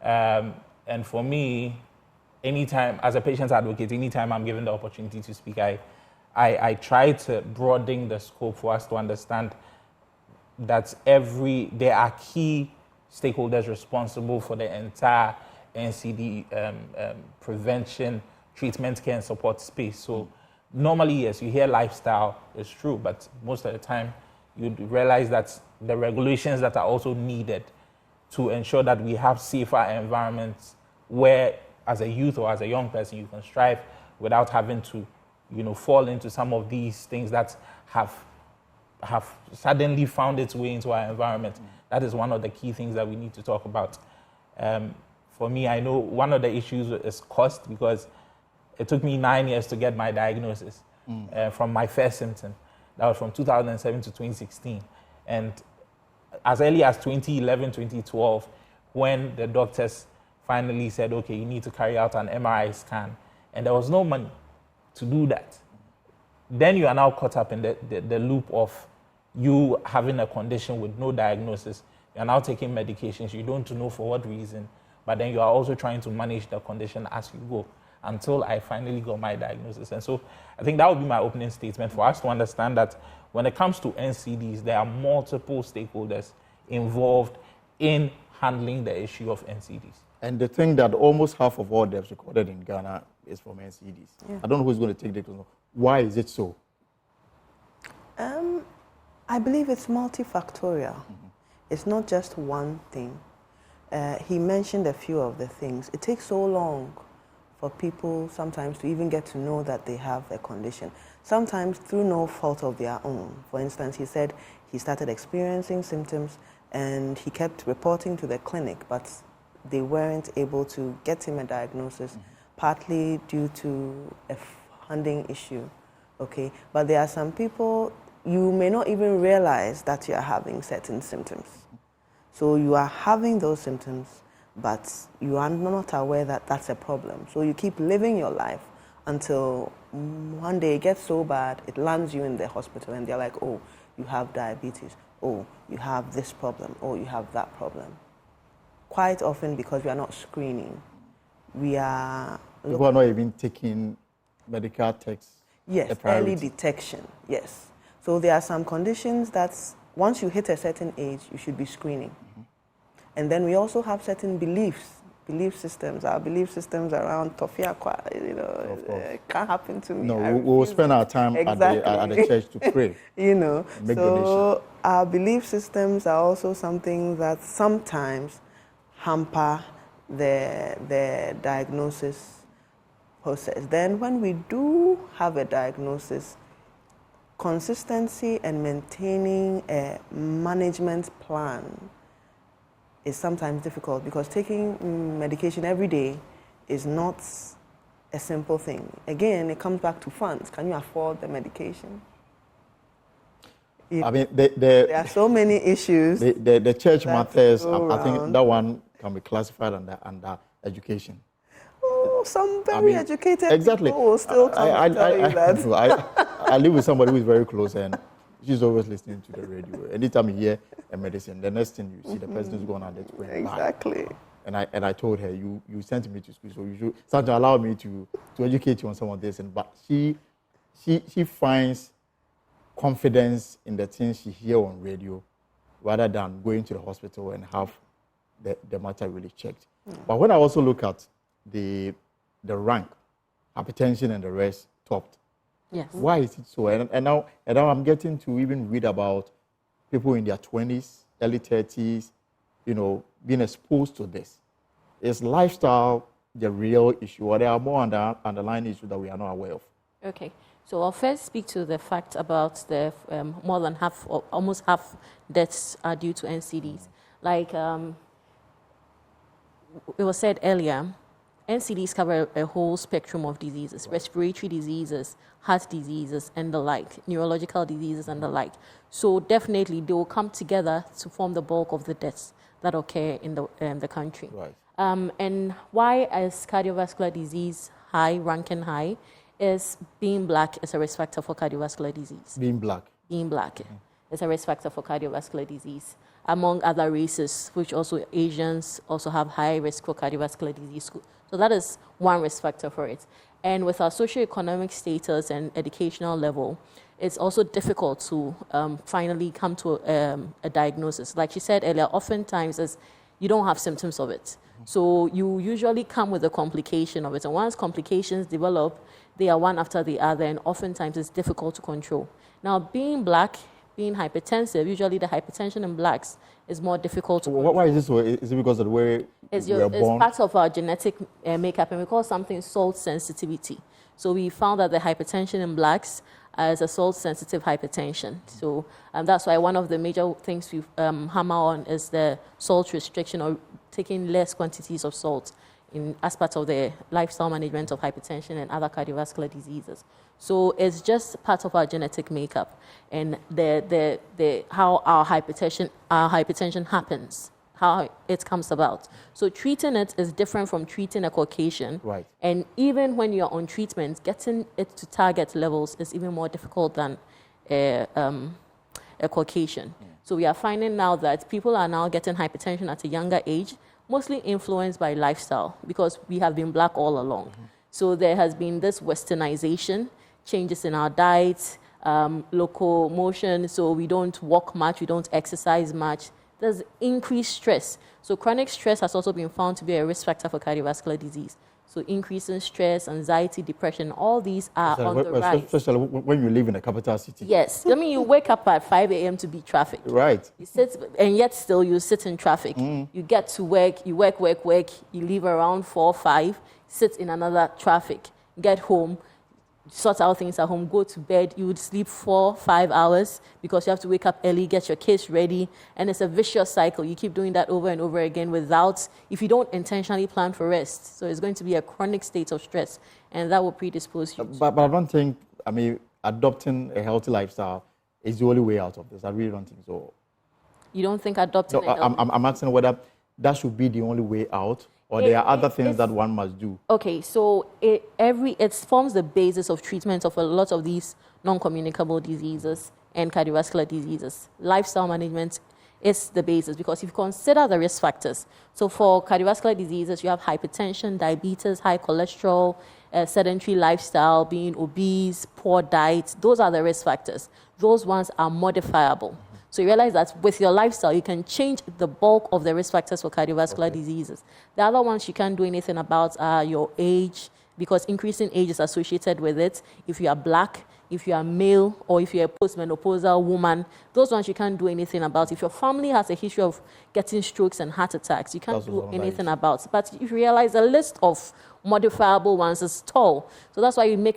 And for me, anytime, as a patient advocate, anytime I'm given the opportunity to speak, I try to broaden the scope for us to understand that there are key stakeholders responsible for the entire NCD prevention, treatment, care, and support space. So normally, yes, you hear lifestyle, it's true, but most of the time, you realize that the regulations that are also needed to ensure that we have safer environments where, as a youth or as a young person, you can strive without having to, fall into some of these things that have suddenly found its way into our environment. That is one of the key things that we need to talk about. For me, I know one of the issues is cost, because it took me 9 years to get my diagnosis from my first symptom. That was from 2007 to 2016. And as early as 2011, 2012, when the doctors finally said, okay, you need to carry out an MRI scan, and there was no money to do that. Then you are now caught up in the loop of you having a condition with no diagnosis. You are now taking medications. You don't know for what reason, but then you are also trying to manage the condition as you go, until I finally got my diagnosis. And so I think that would be my opening statement, for us to understand that when it comes to NCDs, there are multiple stakeholders involved in handling the issue of NCDs. And the thing that almost half of all deaths recorded in Ghana is from NCDs. Yeah. I don't know who's going to take the question. Why is it so? I believe it's multifactorial. It's not just one thing. He mentioned a few of the things. It takes so long for people sometimes to even get to know that they have a condition, sometimes through no fault of their own. For instance, he said he started experiencing symptoms and he kept reporting to the clinic, but they weren't able to get him a diagnosis, partly due to a funding issue, okay? But there are some people, you may not even realize that you are having certain symptoms. So you are having those symptoms, but you are not aware that that's a problem. So you keep living your life until one day it gets so bad, it lands you in the hospital and they're like, oh, you have diabetes, oh, you have this problem, oh, you have that problem. Quite often, because we are not screening, we are People are not even taking medical texts. Yes, early detection, yes. So there are some conditions that once you hit a certain age, you should be screening. And then we also have certain belief systems. Our belief systems around Tofiakwa, it can't happen to me. No, we'll spend our time at the church to pray. Make donation. Our belief systems are also something that sometimes hamper the diagnosis process. Then when we do have a diagnosis, consistency and maintaining a management plan is sometimes difficult because taking medication every day is not a simple thing. Again, it comes back to funds. Can you afford the medication? I mean, there are so many issues. The church matters. I think that one can be classified under education. Oh, some very educated people will still come and tell you that. I live with somebody who is very close, and she's always listening to the radio. Anytime you hear a medicine, the next thing you see, the person is going on there to go and buy. Exactly. And I told her, you sent me to school, so you should start to allow me to educate you on some of this. But she finds confidence in the things she hears on radio rather than going to the hospital and have the matter really checked. But when I also look at the rank, hypertension and the rest topped. Yes. Why is it so? And now I'm getting to even read about people in their 20s, early 30s, being exposed to this. Is lifestyle the real issue, or there are more underlying issues that we are not aware of? Okay. So I'll first speak to the fact about the more than half, or almost half deaths are due to NCDs. Like it was said earlier, NCDs cover a whole spectrum of diseases, respiratory diseases, heart diseases, and the like, neurological diseases and the like. So definitely they will come together to form the bulk of the deaths that occur in the country. Right. And why is cardiovascular disease ranking high, is being black is a risk factor for cardiovascular disease. Being black is a risk factor for cardiovascular disease. Among other races, which also Asians also have high risk for cardiovascular disease. So that is one risk factor for it. And with our socioeconomic status and educational level, it's also difficult to finally come to a diagnosis. Like she said earlier, oftentimes you don't have symptoms of it. So you usually come with a complication of it. And once complications develop, they are one after the other, and oftentimes it's difficult to control. Now, being black, being hypertensive, usually the hypertension in blacks is more difficult to control. Why is this so? Is it because of the way we are born? It's part of our genetic makeup, and we call something salt sensitivity. So we found that the hypertension in blacks is a salt-sensitive hypertension. So that's why one of the major things we hammer on is the salt restriction, or taking less quantities of salt as part of the lifestyle management of hypertension and other cardiovascular diseases. So it's just part of our genetic makeup, and how our hypertension happens, how it comes about. So treating it is different from treating a Caucasian. Right. And even when you're on treatment, getting it to target levels is even more difficult than a Caucasian. Yeah. So we are finding now that people are now getting hypertension at a younger age, mostly influenced by lifestyle, because we have been black all along. Mm-hmm. So there has been this westernization, changes in our diet, locomotion, so we don't walk much, we don't exercise much. There's increased stress. So chronic stress has also been found to be a risk factor for cardiovascular disease. So increase in stress, anxiety, depression, all these are on the rise. Especially when you live in a capital city. Yes. I mean, you wake up at 5 a.m. to beat traffic. Right. You sit, and yet still you sit in traffic. Mm. You get to work, you work, you leave around 4 or 5, sit in another traffic, get home, sort out things at home, go to bed, you would sleep 4-5 hours because you have to wake up early, get your kids ready, and it's a vicious cycle. You keep doing that over and over again if you don't intentionally plan for rest. So it's going to be a chronic state of stress, and that will predispose you. But I don't think, adopting a healthy lifestyle is the only way out of this. I really don't think so. You don't think adopting a healthy... I'm asking whether that should be the only way out, or there are other things that one must do. Okay, so it forms the basis of treatment of a lot of these non-communicable diseases and cardiovascular diseases. Lifestyle management is the basis, because if you consider the risk factors, so for cardiovascular diseases, you have hypertension, diabetes, high cholesterol, sedentary lifestyle, being obese, poor diet. Those are the risk factors. Those ones are modifiable. So you realize that with your lifestyle, you can change the bulk of the risk factors for cardiovascular diseases. The other ones you can't do anything about are your age, because increasing age is associated with it. If you are black, if you are male, or if you're a postmenopausal woman, those ones you can't do anything about. If your family has a history of getting strokes and heart attacks, you can't do anything about. But if you realize the list of modifiable ones is tall. So that's why we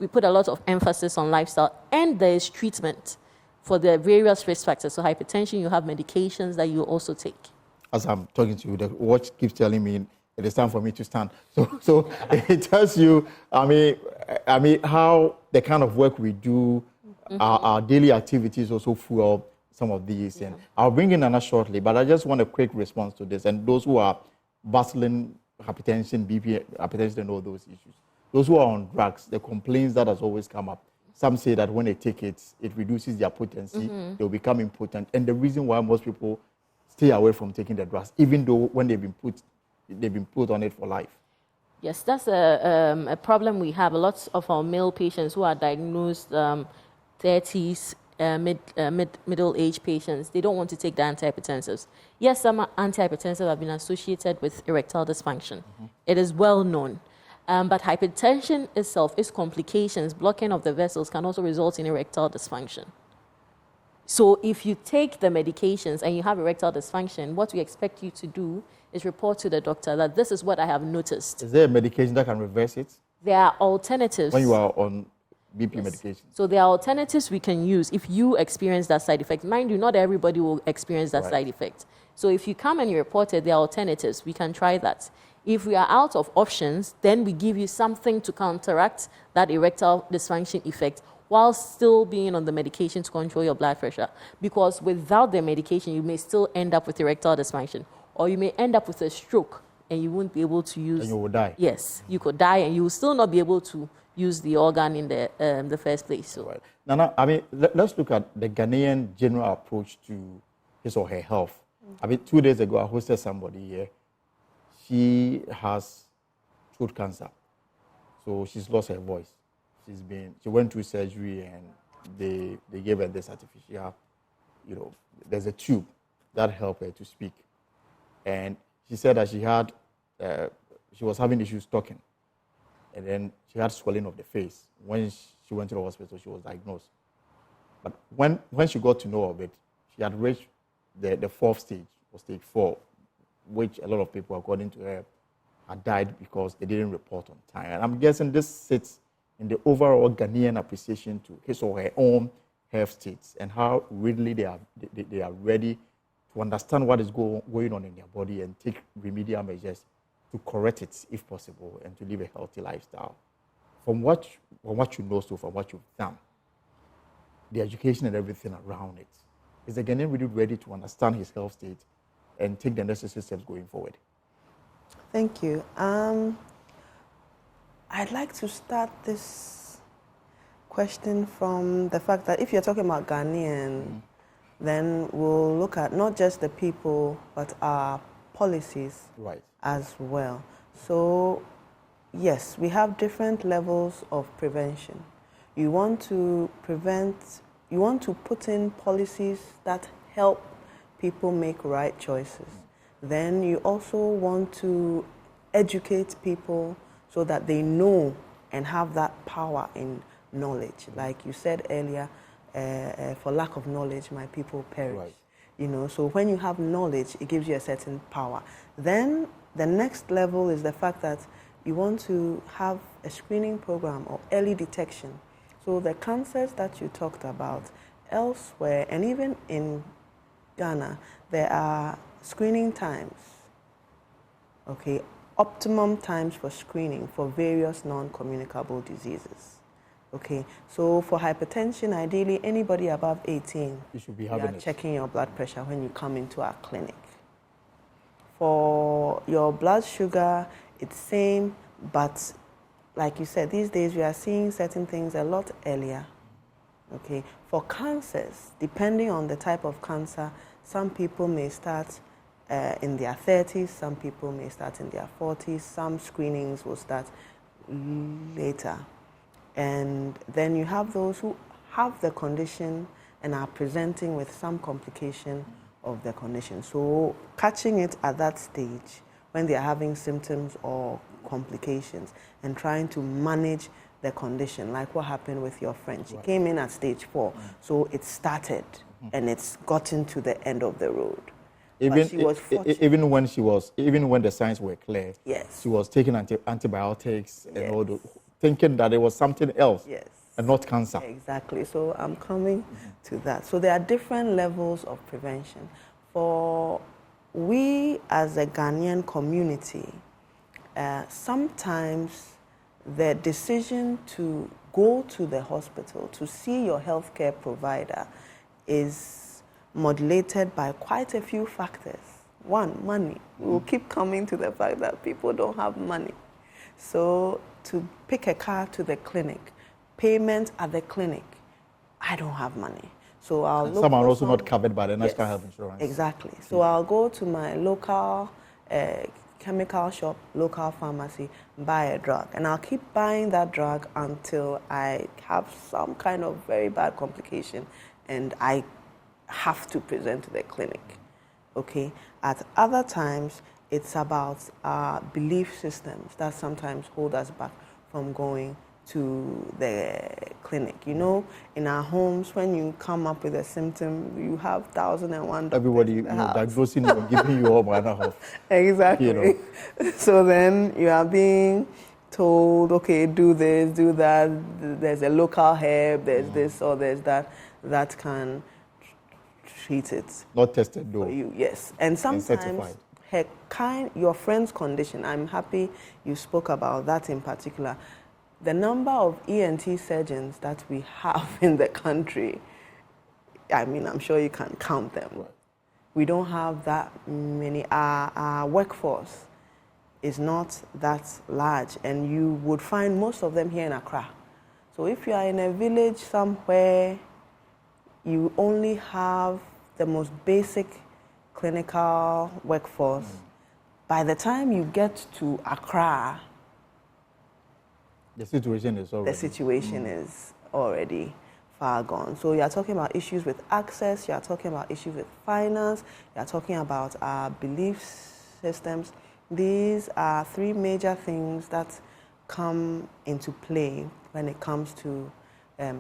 put a lot of emphasis on lifestyle, and there is treatment for the various risk factors. So hypertension, you have medications that you also take. As I'm talking to you, the watch keeps telling me it is time for me to stand. So it tells you, I mean, how the kind of work we do, our daily activities also fuel some of these. And I'll bring in Anna shortly, but I just want a quick response to this. And those who are battling hypertension, BP, hypertension, and all those issues, those who are on drugs, the complaints that has always come up. Some say that when they take it, it reduces their potency, they'll become impotent. And the reason why most people stay away from taking the drugs, even though when they've been put on it for life. Yes, that's a problem we have. A lot of our male patients who are diagnosed 30s, middle-aged patients, they don't want to take the antihypertensives. Yes, some antihypertensives have been associated with erectile dysfunction. It is well known. But hypertension itself, its complications, blocking of the vessels, can also result in erectile dysfunction. So if you take the medications and you have erectile dysfunction, what we expect you to do is report to the doctor that this is what I have noticed. Is there a medication that can reverse it? There are alternatives. When you are on BP medication? So there are alternatives we can use if you experience that side effect. Mind you, not everybody will experience that side effect. So if you come and you report it, there are alternatives. We can try that. If we are out of options, then we give you something to counteract that erectile dysfunction effect while still being on the medication to control your blood pressure. Because without the medication, you may still end up with erectile dysfunction, or you may end up with a stroke and you won't be able to use... And you will die. Yes, you could die and you will still not be able to use the organ in the first place. So. Right. Now, I mean, let's look at the Ghanaian general approach to his or her health. I mean, 2 days ago, I hosted somebody here. She has throat cancer, so she's lost her voice. She went through surgery and they gave her this artificial, there's a tube that helped her to speak. And she said that she was having issues talking, and then she had swelling of the face. When she went to the hospital, she was diagnosed. But when she got to know of it, she had reached the fourth stage, or stage 4, which a lot of people, according to her, had died because they didn't report on time. And I'm guessing this sits in the overall Ghanaian appreciation to his or her own health states and how readily they are ready to understand what is going on in their body and take remedial measures to correct it if possible and to live a healthy lifestyle. From what you know so far, what you've done, the education and everything around it, is the Ghanaian really ready to understand his health state and take the necessary steps going forward? Thank you. I'd like to start this question from the fact that if you're talking about Ghanaian, then we'll look at not just the people, but our policies as well. So, yes, we have different levels of prevention. You want to put in policies that help people make right choices. Then you also want to educate people so that they know and have that power in knowledge. Like you said earlier, for lack of knowledge, my people perish. So when you have knowledge, it gives you a certain power. Then the next level is the fact that you want to have a screening program or early detection. So the cancers that you talked about elsewhere, and even in Ghana, there are screening times, optimum times for screening for various non-communicable diseases. So for hypertension, ideally, anybody above 18, you should be checking your blood pressure when you come into our clinic. For your blood sugar, it's same, but like you said, these days we are seeing certain things a lot earlier. For cancers, depending on the type of cancer, Some people may start in their 30s, some people may start in their 40s, some screenings will start later. And then you have those who have the condition and are presenting with some complication of the condition. So catching it at that stage when they are having symptoms or complications and trying to manage the condition, like what happened with your friend. She came in at stage 4, so it started and it's gotten to the end of the road. Even, she was even when the signs were clear, yes, she was taking antibiotics and all the, thinking that it was something else, yes, and not cancer. Exactly. So I'm coming to that. So there are different levels of prevention. For we as a Ghanaian community, sometimes the decision to go to the hospital to see your healthcare provider is modulated by quite a few factors. One, money. We'll keep coming to the fact that people don't have money. So to pick a car to the clinic, payment at the clinic, I don't have money. So I'll look some are for also not covered by the National Health Insurance. Exactly. So I'll go to my local chemical shop, local pharmacy, buy a drug. And I'll keep buying that drug until I have some kind of very bad complication and I have to present to the clinic. Okay? At other times, it's about our belief systems that sometimes hold us back from going to the clinic. You know, in our homes, when you come up with a symptom, you have 1,001 everybody diagnosing you and giving you all manner of. Exactly. You know. So then you are being told, okay, do this, do that. There's a local herb, there's this or there's that that treat it. Not tested though. For you, yes. And sometimes your friend's condition, I'm happy you spoke about that in particular. The number of ENT surgeons that we have in the country, I mean, I'm sure you can count them. Right. We don't have that many. Our workforce is not that large, and you would find most of them here in Accra. So if you are in a village somewhere, you only have the most basic clinical workforce. By the time you get to Accra, the situation is already far gone. So you are talking about issues with access, you are talking about issues with finance, you are talking about our belief systems. These are 3 major things that come into play when it comes to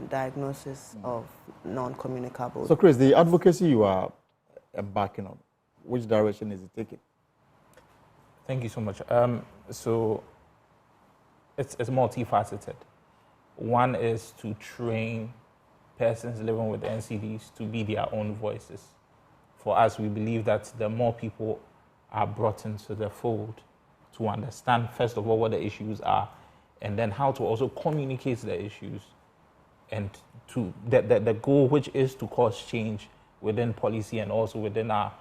diagnosis of non-communicable. So Chris, the advocacy you are embarking on, which direction is it taking? Thank you so much. So it's multifaceted. One is to train persons living with NCDs to be their own voices. For us, we believe that the more people are brought into the fold to understand, first of all, what the issues are, and then how to also communicate the issues, and to the goal, which is to cause change within policy and also within our,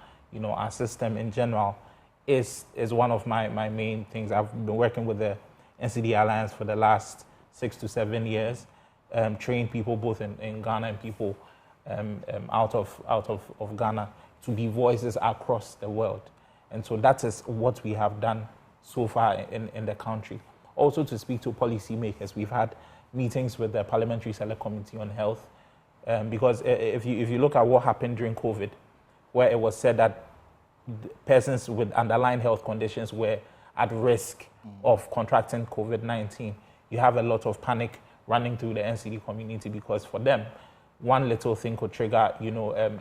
our system in general, is one of my main things. I've been working with the NCD Alliance for the last 6 to 7 years, train people both in Ghana and people out of Ghana to be voices across the world. And so that is what we have done so far in the country. Also to speak to policymakers, we've had meetings with the Parliamentary Select Committee on Health, because if you look at what happened during COVID, where it was said that persons with underlying health conditions were at risk of contracting COVID-19, you have a lot of panic running through the NCD community, because for them, one little thing could trigger,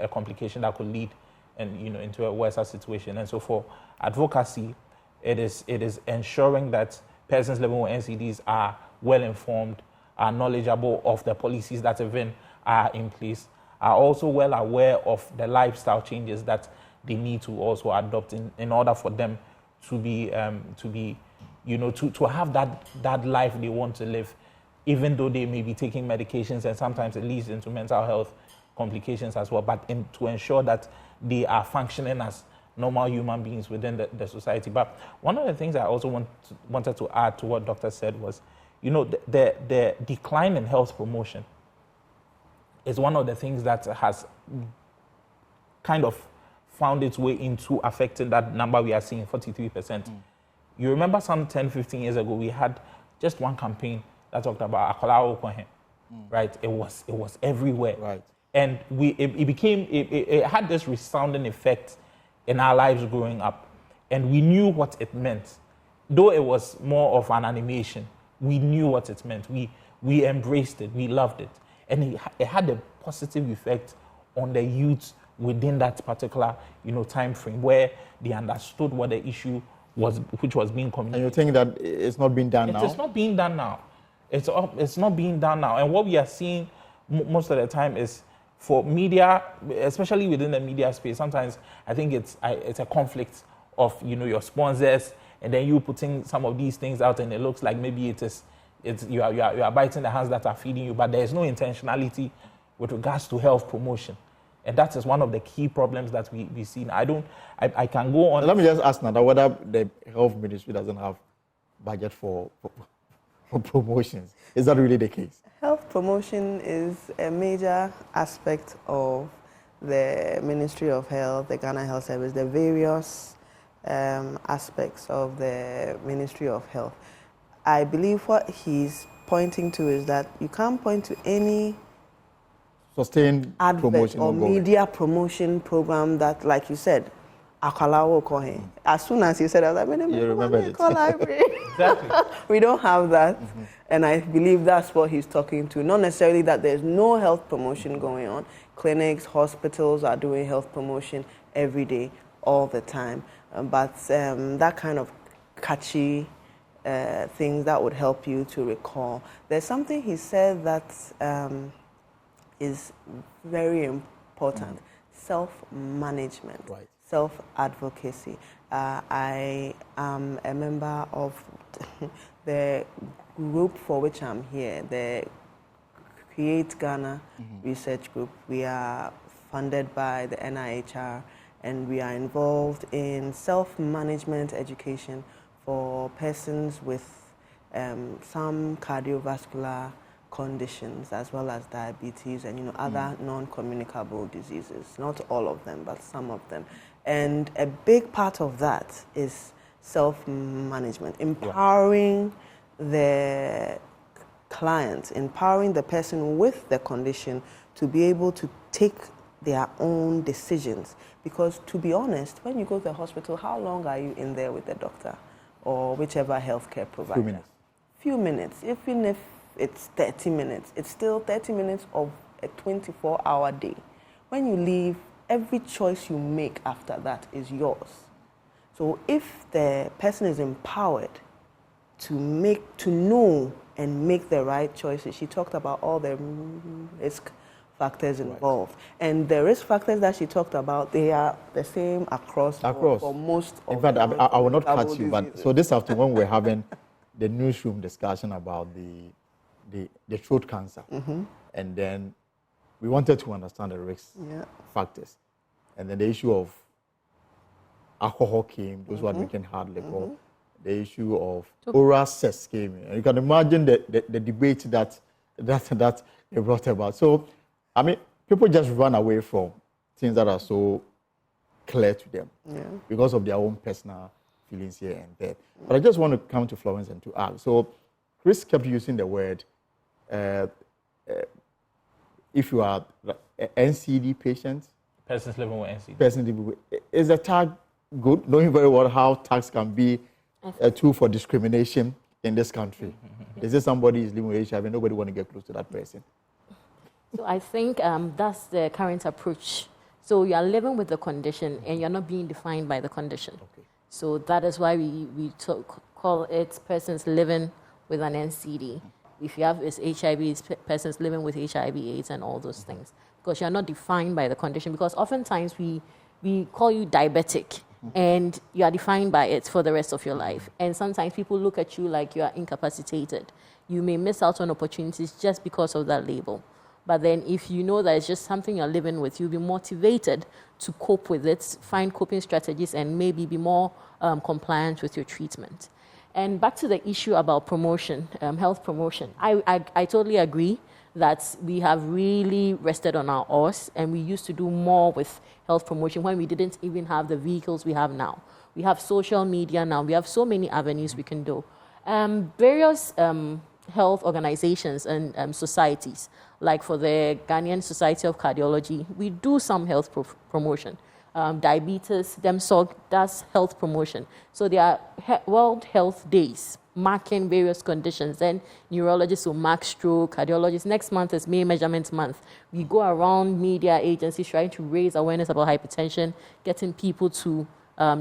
a complication that could lead into a worse situation. And so for advocacy, it is ensuring that persons living with NCDs are well informed, are knowledgeable of the policies that even are in place, are also well aware of the lifestyle changes that they need to also adopt in order for them to have that life they want to live, even though they may be taking medications and sometimes it leads into mental health complications as well, but to ensure that they are functioning as normal human beings within the society. But one of the things I also wanted to add to what Dr. said was, the decline in health promotion is one of the things that has kind of found its way into affecting that number we are seeing, 43%. You remember some 10, 15 years ago, we had just one campaign that talked about Akolawo Kohen, right? It was everywhere. Right. And it had this resounding effect in our lives growing up. And we knew what it meant. Though it was more of an animation, we knew what it meant. We embraced it, we loved it. And it had a positive effect on the youth within that particular, time frame where they understood what the issue was, which was being communicated. And you think that it's not being done now? It's not being done now. It's not being done now. And what we are seeing most of the time is for media, especially within the media space, sometimes I think it's a conflict of, your sponsors and then you putting some of these things out and it looks like maybe you are biting the hands that are feeding you, but there is no intentionality with regards to health promotion. And that is one of the key problems that we see. I can go on. Let me just ask now that whether the health ministry doesn't have budget for promotions. Is that really the case? Health promotion is a major aspect of the Ministry of Health, the Ghana Health Service, the various aspects of the Ministry of Health. I believe what he's pointing to is that you can't point to any sustained promotion or media promotion program that, like you said, Akalawo Kohe. As soon as you said, I was like, you remember it. Library. Exactly. We don't have that. And I believe that's what he's talking to. Not necessarily that there's no health promotion going on. Clinics, hospitals are doing health promotion every day, all the time. But that kind of catchy things that would help you to recall. There's something he said that is very important. Self-management, right. Self-advocacy. I am a member of the group for which I'm here, the Create Ghana Research Group. We are funded by the NIHR and we are involved in self-management education for persons with some cardiovascular conditions as well as diabetes and other non-communicable diseases. Not all of them, but some of them. And a big part of that is self-management, empowering the client, empowering the person with the condition to be able to take their own decisions. Because to be honest, when you go to the hospital, how long are you in there with the doctor or whichever healthcare provider? Few minutes. Even if it's 30 minutes, it's still 30 minutes of a 24-hour day. When you leave, every choice you make after that is yours. So if the person is empowered to know and make the right choices, she talked about all the risk factors involved. Right. And the risk factors that she talked about, they are the same across. For most of In fact, I will not cut you, but so this afternoon we're having the newsroom discussion about the throat cancer. And then we wanted to understand the risk factors. And then the issue of alcohol came, those who are drinking hard liquor. The issue of oral sex came in. And you can imagine the debate that they brought about. So, I mean, people just run away from things that are so clear to them because of their own personal feelings here and there. But I just want to come to Florence and to ask. So, Chris kept using the word, if you are an NCD patient, persons living with NCD. Persons living with, is the tag good? Knowing very well how tags can be a tool for discrimination in this country. Is this somebody is living with HIV? Nobody want to get close to that person. So I think that's the current approach. So you are living with the condition and you're not being defined by the condition. Okay. So that is why we call it persons living with an NCD. If you have HIV, it's persons living with HIV, AIDS, and all those things. Because you're not defined by the condition. Because oftentimes we call you diabetic and you are defined by it for the rest of your life. And sometimes people look at you like you are incapacitated. You may miss out on opportunities just because of that label. But then if you know that it's just something you're living with, you'll be motivated to cope with it, find coping strategies, and maybe be more compliant with your treatment. And back to the issue about promotion, health promotion. I totally agree that we have really rested on our oars, and we used to do more with health promotion when we didn't even have the vehicles we have now. We have social media now. We have so many avenues we can do. Various health organizations and societies, like for the Ghanaian Society of Cardiology, we do some health promotion. Diabetes, DEMSOG does health promotion. So there are World Health Days marking various conditions. Then neurologists will mark stroke, cardiologists. Next month is May Measurement Month. We go around media agencies trying to raise awareness about hypertension, getting people to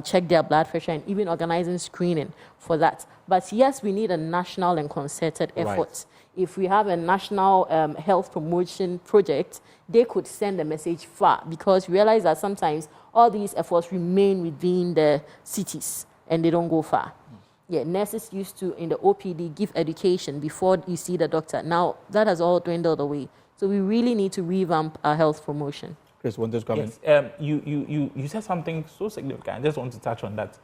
check their blood pressure, and even organizing screening for that. But yes, we need a national and concerted effort. Right. If we have a national health promotion project, they could send a message far, because we realize that sometimes all these efforts remain within the cities and they don't go far. Yeah, nurses used to, in the OPD, give education before you see the doctor. Now, that has all dwindled away. So we really need to revamp our health promotion. Chris, want to come in? Yes, you said something so significant. I just want to touch on that,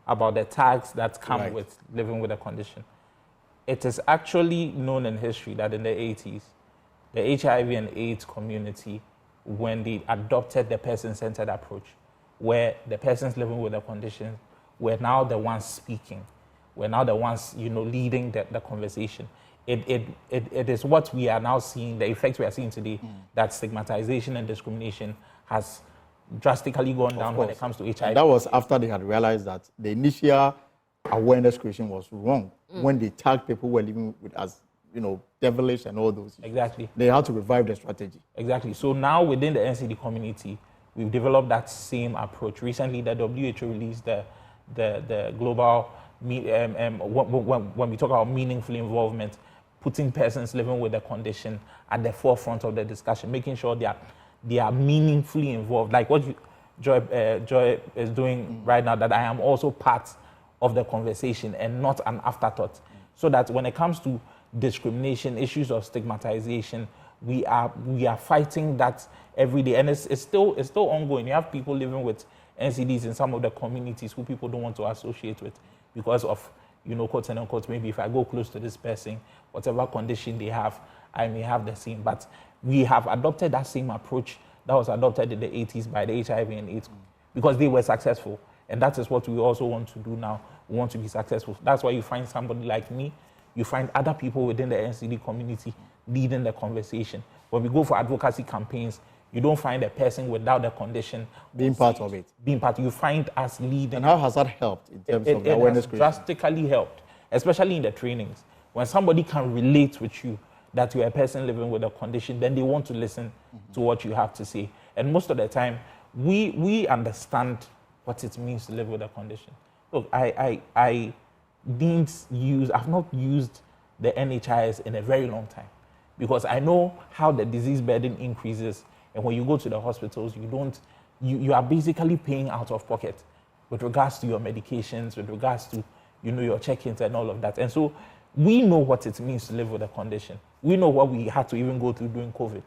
about the tags that come with living with a condition. It is actually known in history that in the 80s, the HIV and AIDS community, when they adopted the person-centered approach, where the persons living with a condition were now the ones speaking, were now the ones, leading the conversation. It is what we are now seeing, the effects we are seeing today, that stigmatization and discrimination has drastically gone down when it comes to HIV. And that was after they had realized that the initial awareness creation was wrong when they tagged people who were living with us, devilish and all those issues. Exactly. They had to revive the strategy. Exactly. So now within the NCD community, we've developed that same approach. Recently, the WHO released the global, when we talk about meaningful involvement, putting persons living with a condition at the forefront of the discussion, making sure they are meaningfully involved. Like what Joy is doing right now, that I am also part of the conversation and not an afterthought. So that when it comes to discrimination, issues of stigmatization, we are fighting that every day, and it's still ongoing. You have people living with NCDs in some of the communities who people don't want to associate with because of, quote and unquote, maybe if I go close to this person, whatever condition they have, I may have the same. But we have adopted that same approach that was adopted in the 80s by the HIV and AIDS because they were successful. And that is what we also want to do now. We want to be successful. That's why you find somebody like me, you find other people within the NCD community leading the conversation. When we go for advocacy campaigns, you don't find a person without the condition being part of it. Being part, you find us leading. And how has that helped in terms of the awareness creation? It has drastically helped, especially in the trainings. When somebody can relate with you that you're a person living with a condition, then they want to listen to what you have to say. And most of the time, we understand what it means to live with a condition. Look, I've not used the NHIS in a very long time because I know how the disease burden increases. And when you go to the hospitals, you are basically paying out of pocket with regards to your medications, with regards to, your check-ins and all of that. And so we know what it means to live with a condition. We know what we had to even go through during COVID.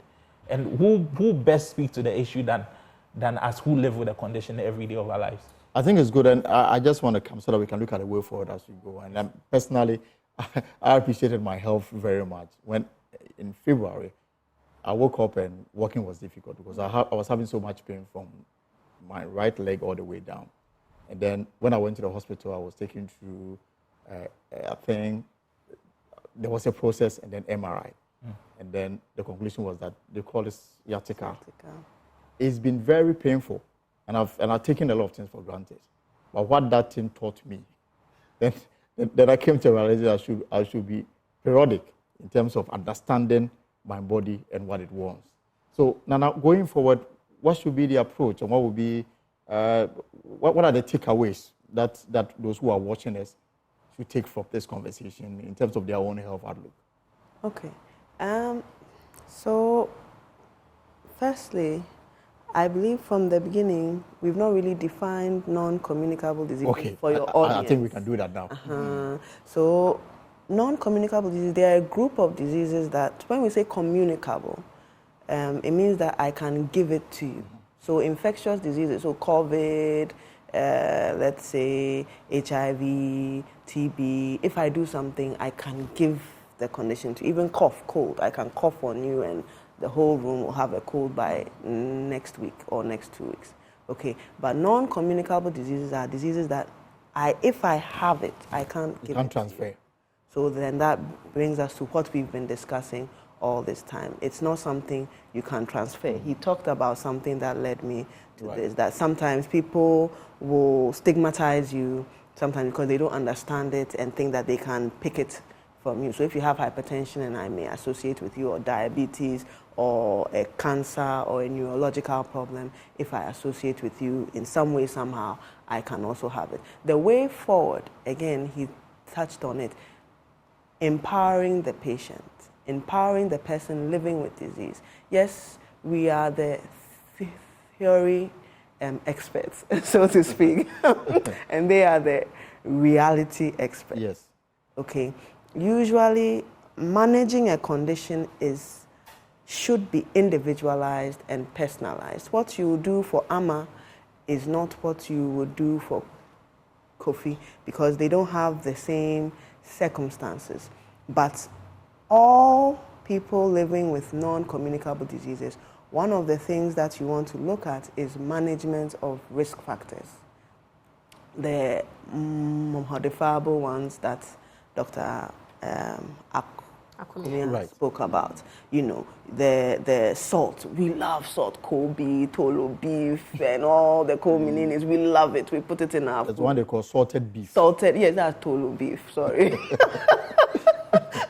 And who best speak to the issue than us who live with a condition every day of our lives? I think it's good, and I just want to come so that we can look at the way forward as we go. And personally, I appreciated my health very much. When in February, I woke up and walking was difficult because I was having so much pain from my right leg all the way down. And then when I went to the hospital, I was taken through a thing. There was a process and then MRI. And then the conclusion was that they call this sciatica. It's been very painful. And I've taken a lot of things for granted. But what that thing taught me, then I came to realize I should be periodic in terms of understanding my body and what it wants. So now going forward, what should be the approach and what would be, what are the takeaways that those who are watching us should take from this conversation in terms of their own health outlook? Okay. So firstly, I believe from the beginning, we've not really defined non-communicable diseases for your audience. I think we can do that now. So non-communicable diseases, they are a group of diseases that, when we say communicable, it means that I can give it to you. So infectious diseases, so COVID, let's say HIV, TB, if I do something, I can give the condition to even cough, cold. I can cough on you and the whole room will have a cold by next week or next 2 weeks. Okay, but non-communicable diseases are diseases that if I have it, I can't give it. You can't transfer. So then that brings us to what we've been discussing all this time. It's not something you can transfer. He talked about something that led me to this, that sometimes people will stigmatize you sometimes because they don't understand it and think that they can pick it from you. So if you have hypertension and I may associate with you, or diabetes or a cancer or a neurological problem, if I associate with you in some way, somehow, I can also have it. The way forward, again, he touched on it, empowering the patient, empowering the person living with disease. Yes, we are the theory experts, so to speak, and they are the reality experts. Yes. Okay. Usually, managing a condition should be individualized and personalized. What you do for Amma is not what you would do for Kofi, because they don't have the same circumstances. But all people living with non-communicable diseases, one of the things that you want to look at is management of risk factors. The modifiable ones that Dr. Akunia spoke about. You know, the salt. We love salt. Kobe, tolo beef, and all the comininis. We love it. We put it in our food. There's one they call salted beef. Salted, yes, that's tolo beef. Sorry.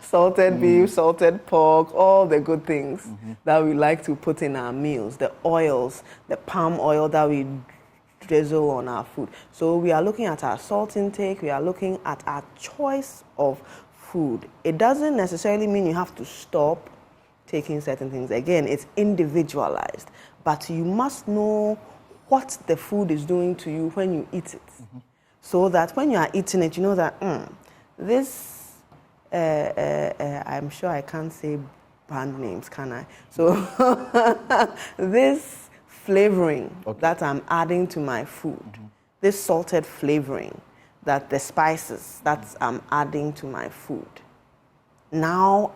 Salted beef, salted pork, all the good things that we like to put in our meals. The oils, the palm oil that we drizzle on our food. So we are looking at our salt intake. We are looking at our choice of food. It doesn't necessarily mean you have to stop taking certain things. Again, it's individualized. But you must know what the food is doing to you when you eat it. So that when you are eating it, you know that this, I'm sure I can't say brand names, can I? So this flavoring that I'm adding to my food, this salted flavoring, that the spices that I'm adding to my food, now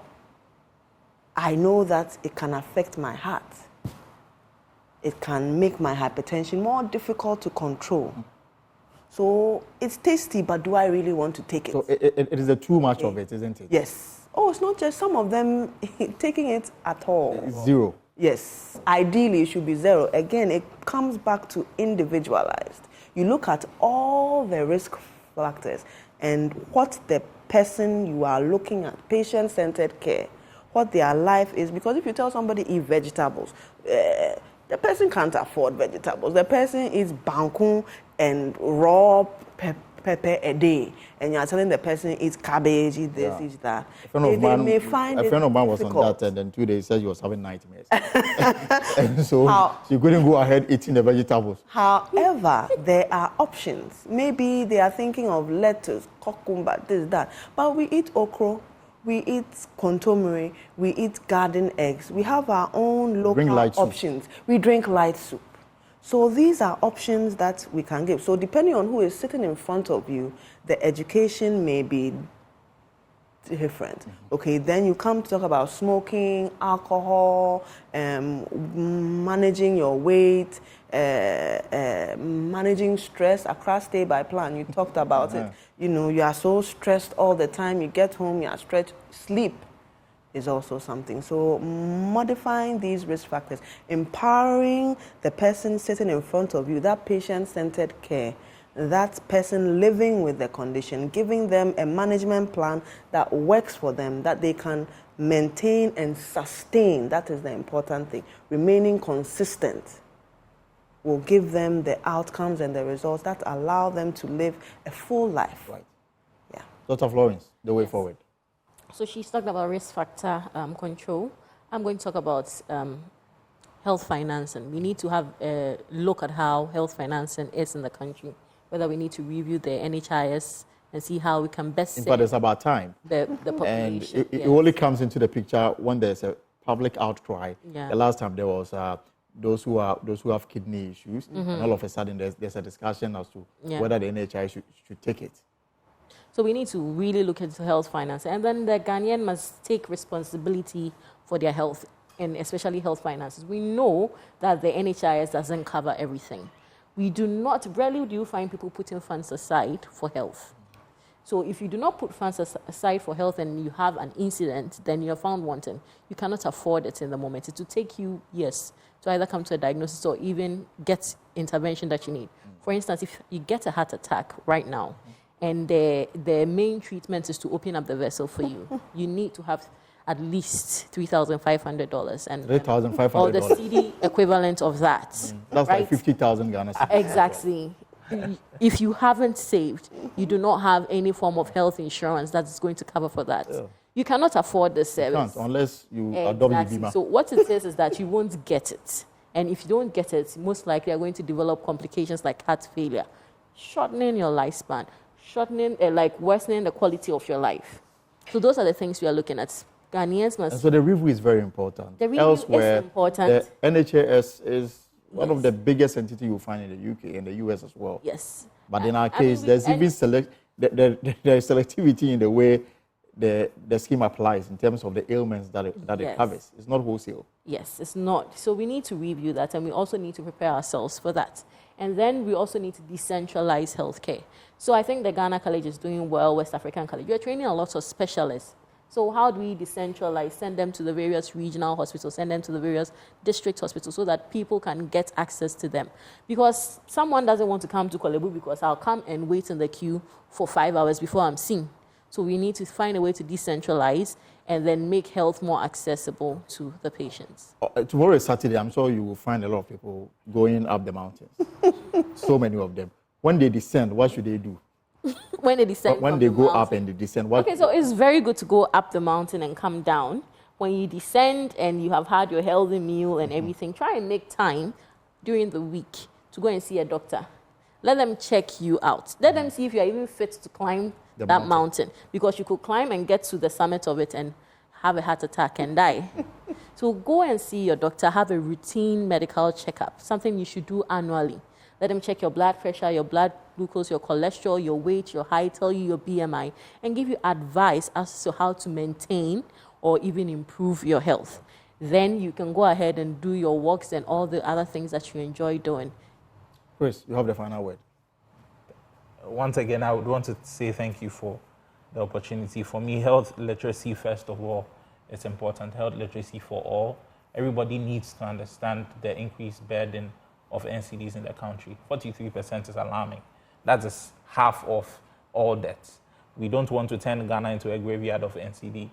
I know that it can affect my heart. It can make my hypertension more difficult to control. So it's tasty, but do I really want to take it? So it is a too much of it, isn't it? Yes. Oh, it's not just some of them taking it at all. It's zero. Yes. Ideally, it should be zero. Again, it comes back to individualized. You look at all the risk factors and what the person you are looking at, patient-centered care, what their life is. Because if you tell somebody eat vegetables, the person can't afford vegetables. The person eats bangkun and raw pepper a day, and you're telling the person eats cabbage, eat this, eat that. A friend of mine was on that, and then 2 days said he was having nightmares. And so she couldn't go ahead eating the vegetables. However, there are options. Maybe they are thinking of lettuce, cucumber, this, that. But we eat okra, we eat kontomire, we eat garden eggs. We have our own local options. We drink light soup. So these are options that we can give. So depending on who is sitting in front of you, the education may be different. Okay, then you come to talk about smoking, alcohol, managing your weight, managing stress. Accra Stay by Plan, you talked about it. You know, you are so stressed all the time. You get home, you are stressed. Sleep is also something. So modifying these risk factors, empowering the person sitting in front of you, that patient-centered care, that person living with the condition, giving them a management plan that works for them, that they can maintain and sustain. That is the important thing. Remaining consistent will give them the outcomes and the results that allow them to live a full life. Right. Yeah. Dr. Florence, the way forward. So she's talked about risk factor control. I'm going to talk about health financing. We need to have a look at how health financing is in the country, whether we need to review the NHIS and see how we can best serve but it's about time. The population. And it only comes into the picture when there's a public outcry. Yeah. The last time there was those who have kidney issues, and all of a sudden there's a discussion as to whether the NHIS should take it. So we need to really look into health finance. And then the Ghanaian must take responsibility for their health, and especially health finances. We know that the NHIS doesn't cover everything. Rarely do you find people putting funds aside for health. So if you do not put funds aside for health and you have an incident, then you're found wanting. You cannot afford it in the moment. It will take you years to either come to a diagnosis or even get intervention that you need. For instance, if you get a heart attack right now, and the main treatment is to open up the vessel for you, you need to have at least $3,500 and $3,500 or the CD equivalent of that. That's right? like 50,000 Ghana cedis. Exactly. If you haven't saved, you do not have any form of health insurance that is going to cover for that. Yeah. You cannot afford this service. You can't, unless you adopt the BIMA. So what it says is that you won't get it. And if you don't get it, most likely you're going to develop complications like heart failure, shortening your lifespan, worsening the quality of your life. So those are the things we are looking at. Ghanaians must... And so the review is very important. The review is important. The NHS is one of the biggest entities you'll find in the UK and the US as well. Yes. But in our case, there's even there's selectivity in the way the scheme applies in terms of the ailments that it covers. It's not wholesale. Yes, it's not. So we need to review that, and we also need to prepare ourselves for that. And then we also need to decentralize healthcare. So I think the Ghana College is doing well, West African College. You're training a lot of specialists. So how do we decentralize, send them to the various regional hospitals, send them to the various district hospitals so that people can get access to them? Because someone doesn't want to come to Kolebu because I'll come and wait in the queue for 5 hours before I'm seen. So we need to find a way to decentralize and then make health more accessible to the patients. Tomorrow is Saturday. I'm sure you will find a lot of people going up the mountains. So many of them. When they descend, what should they do? When they descend, when they go up and they descend. Okay, so it's very good to go up the mountain and come down. When you descend and you have had your healthy meal and everything, try and make time during the week to go and see a doctor. Let them check you out. Let them see if you are even fit to climb that mountain. Because you could climb and get to the summit of it and have a heart attack and die. So go and see your doctor, have a routine medical checkup, something you should do annually. Let them check your blood pressure, your blood glucose, your cholesterol, your weight, your height, tell you your BMI, and give you advice as to how to maintain or even improve your health. Then you can go ahead and do your walks and all the other things that you enjoy doing. Chris, you have the final word. Once again, I would want to say thank you for the opportunity. For me, health literacy, first of all, is important. Health literacy for all. Everybody needs to understand the increased burden of NCDs in the country. 43% is alarming. That is half of all deaths. We don't want to turn Ghana into a graveyard of NCD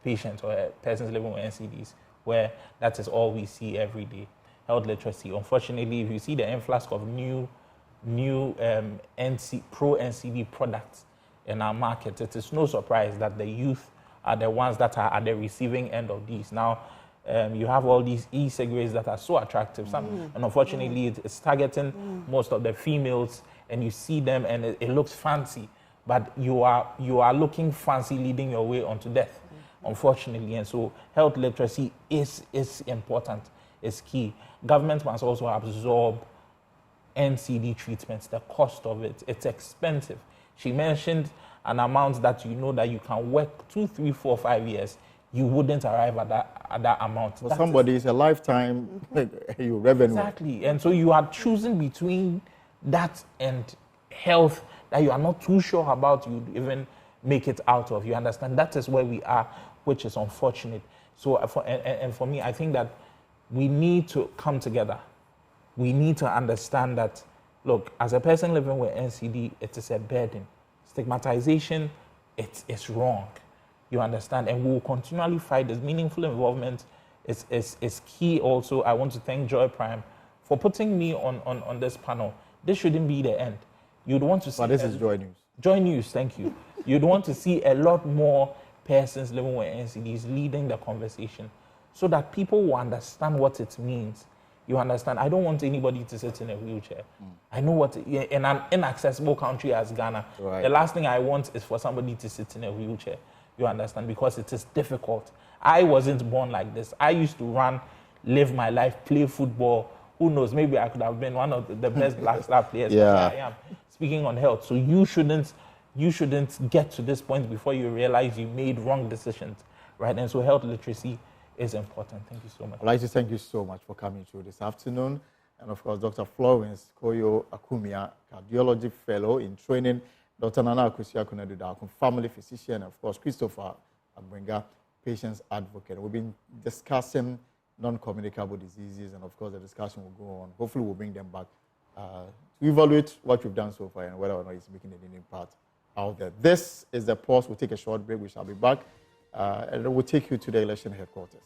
patients or persons living with NCDs, where that is all we see every day. Health literacy. Unfortunately, if you see the influx of new pro-NCD products in our market, it is no surprise that the youth are the ones that are at the receiving end of these. Now, you have all these e-cigarettes that are so attractive, and unfortunately, it's targeting most of the females, and you see them, and it looks fancy, but you are looking fancy, leading your way onto death, unfortunately. And so, health literacy is important, it's key. Government must also absorb NCD treatments, the cost of it. It's expensive. She mentioned an amount that you know that you can work 2, 3, 4, 5 years. You wouldn't arrive at that amount. For somebody, it's a lifetime revenue. Exactly. And so you are choosing between that and health that you are not too sure about, you even make it out of. You understand? That is where we are, which is unfortunate. So for me, I think that we need to come together. We need to understand that, look, as a person living with NCD, it is a burden. Stigmatization, it's wrong. You understand? And we will continually fight this. Meaningful involvement is key also. I want to thank Joy Prime for putting me on this panel. This shouldn't be the end. You'd want to see... But this is Joy News. Joy News, thank you. You'd want to see a lot more persons living with NCDs leading the conversation so that people will understand what it means. You understand? I don't want anybody to sit in a wheelchair. I know what, in an inaccessible country as Ghana, the last thing I want is for somebody to sit in a wheelchair. You understand? Because it is difficult. I wasn't born like this. I used to run, live my life, play football. Who knows? Maybe I could have been one of the best Black Star players. I am. Speaking on health. So you shouldn't you shouldn't get to this point before you realize you made wrong decisions, right? And so health literacy is important. Thank you so much. I'd like to thank you so much for coming through this afternoon. And of course, Dr. Florence Koyo Akumia, cardiology fellow in training, Dr. Nana Akusia Kunedu, family physician, and of course, Christopher Abwenga, patient's advocate. We've been discussing non-communicable diseases, and of course, the discussion will go on. Hopefully, we'll bring them back to evaluate what we've done so far and whether or not it's making any impact out there. This is the pause. We'll take a short break. We shall be back, and then we'll take you to the election headquarters.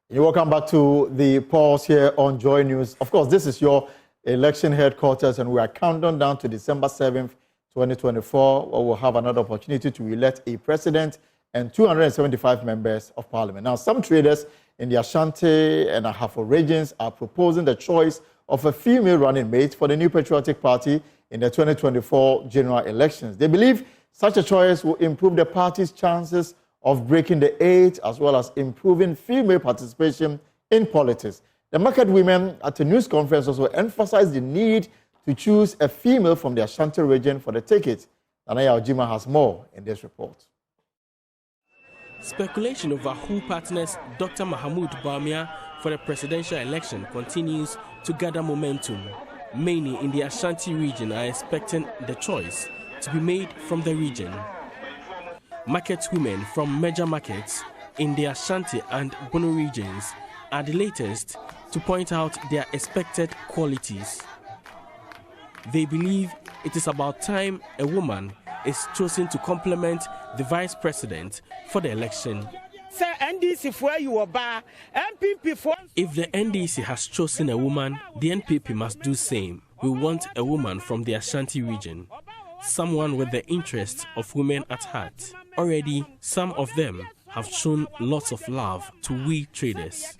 You're welcome back to the pause here on Joy News. Of course, this is your election headquarters, and we are counting down to December 7th, 2024, where we'll have another opportunity to elect a president and 275 members of parliament. Now, some traders in the Ashanti and Ahafo regions are proposing the choice of a female running mate for the New Patriotic Party in the 2024 general elections. They believe such a choice will improve the party's chances of breaking the age, as well as improving female participation in politics. The market women at a news conference also emphasized the need to choose a female from the Ashanti region for the ticket. Nanaya Ojima has more in this report. Speculation over who partners Dr. Mahamudu Bawumia for the presidential election continues to gather momentum. Many in the Ashanti region are expecting the choice to be made from the region. Market women from major markets in the Ashanti and Bono regions are the latest to point out their expected qualities. They believe it is about time a woman is chosen to complement the vice president for the election. If the NDC has chosen a woman, the NPP must do same. We want a woman from the Ashanti region, someone with the interests of women at heart. Already, some of them have shown lots of love to we traders.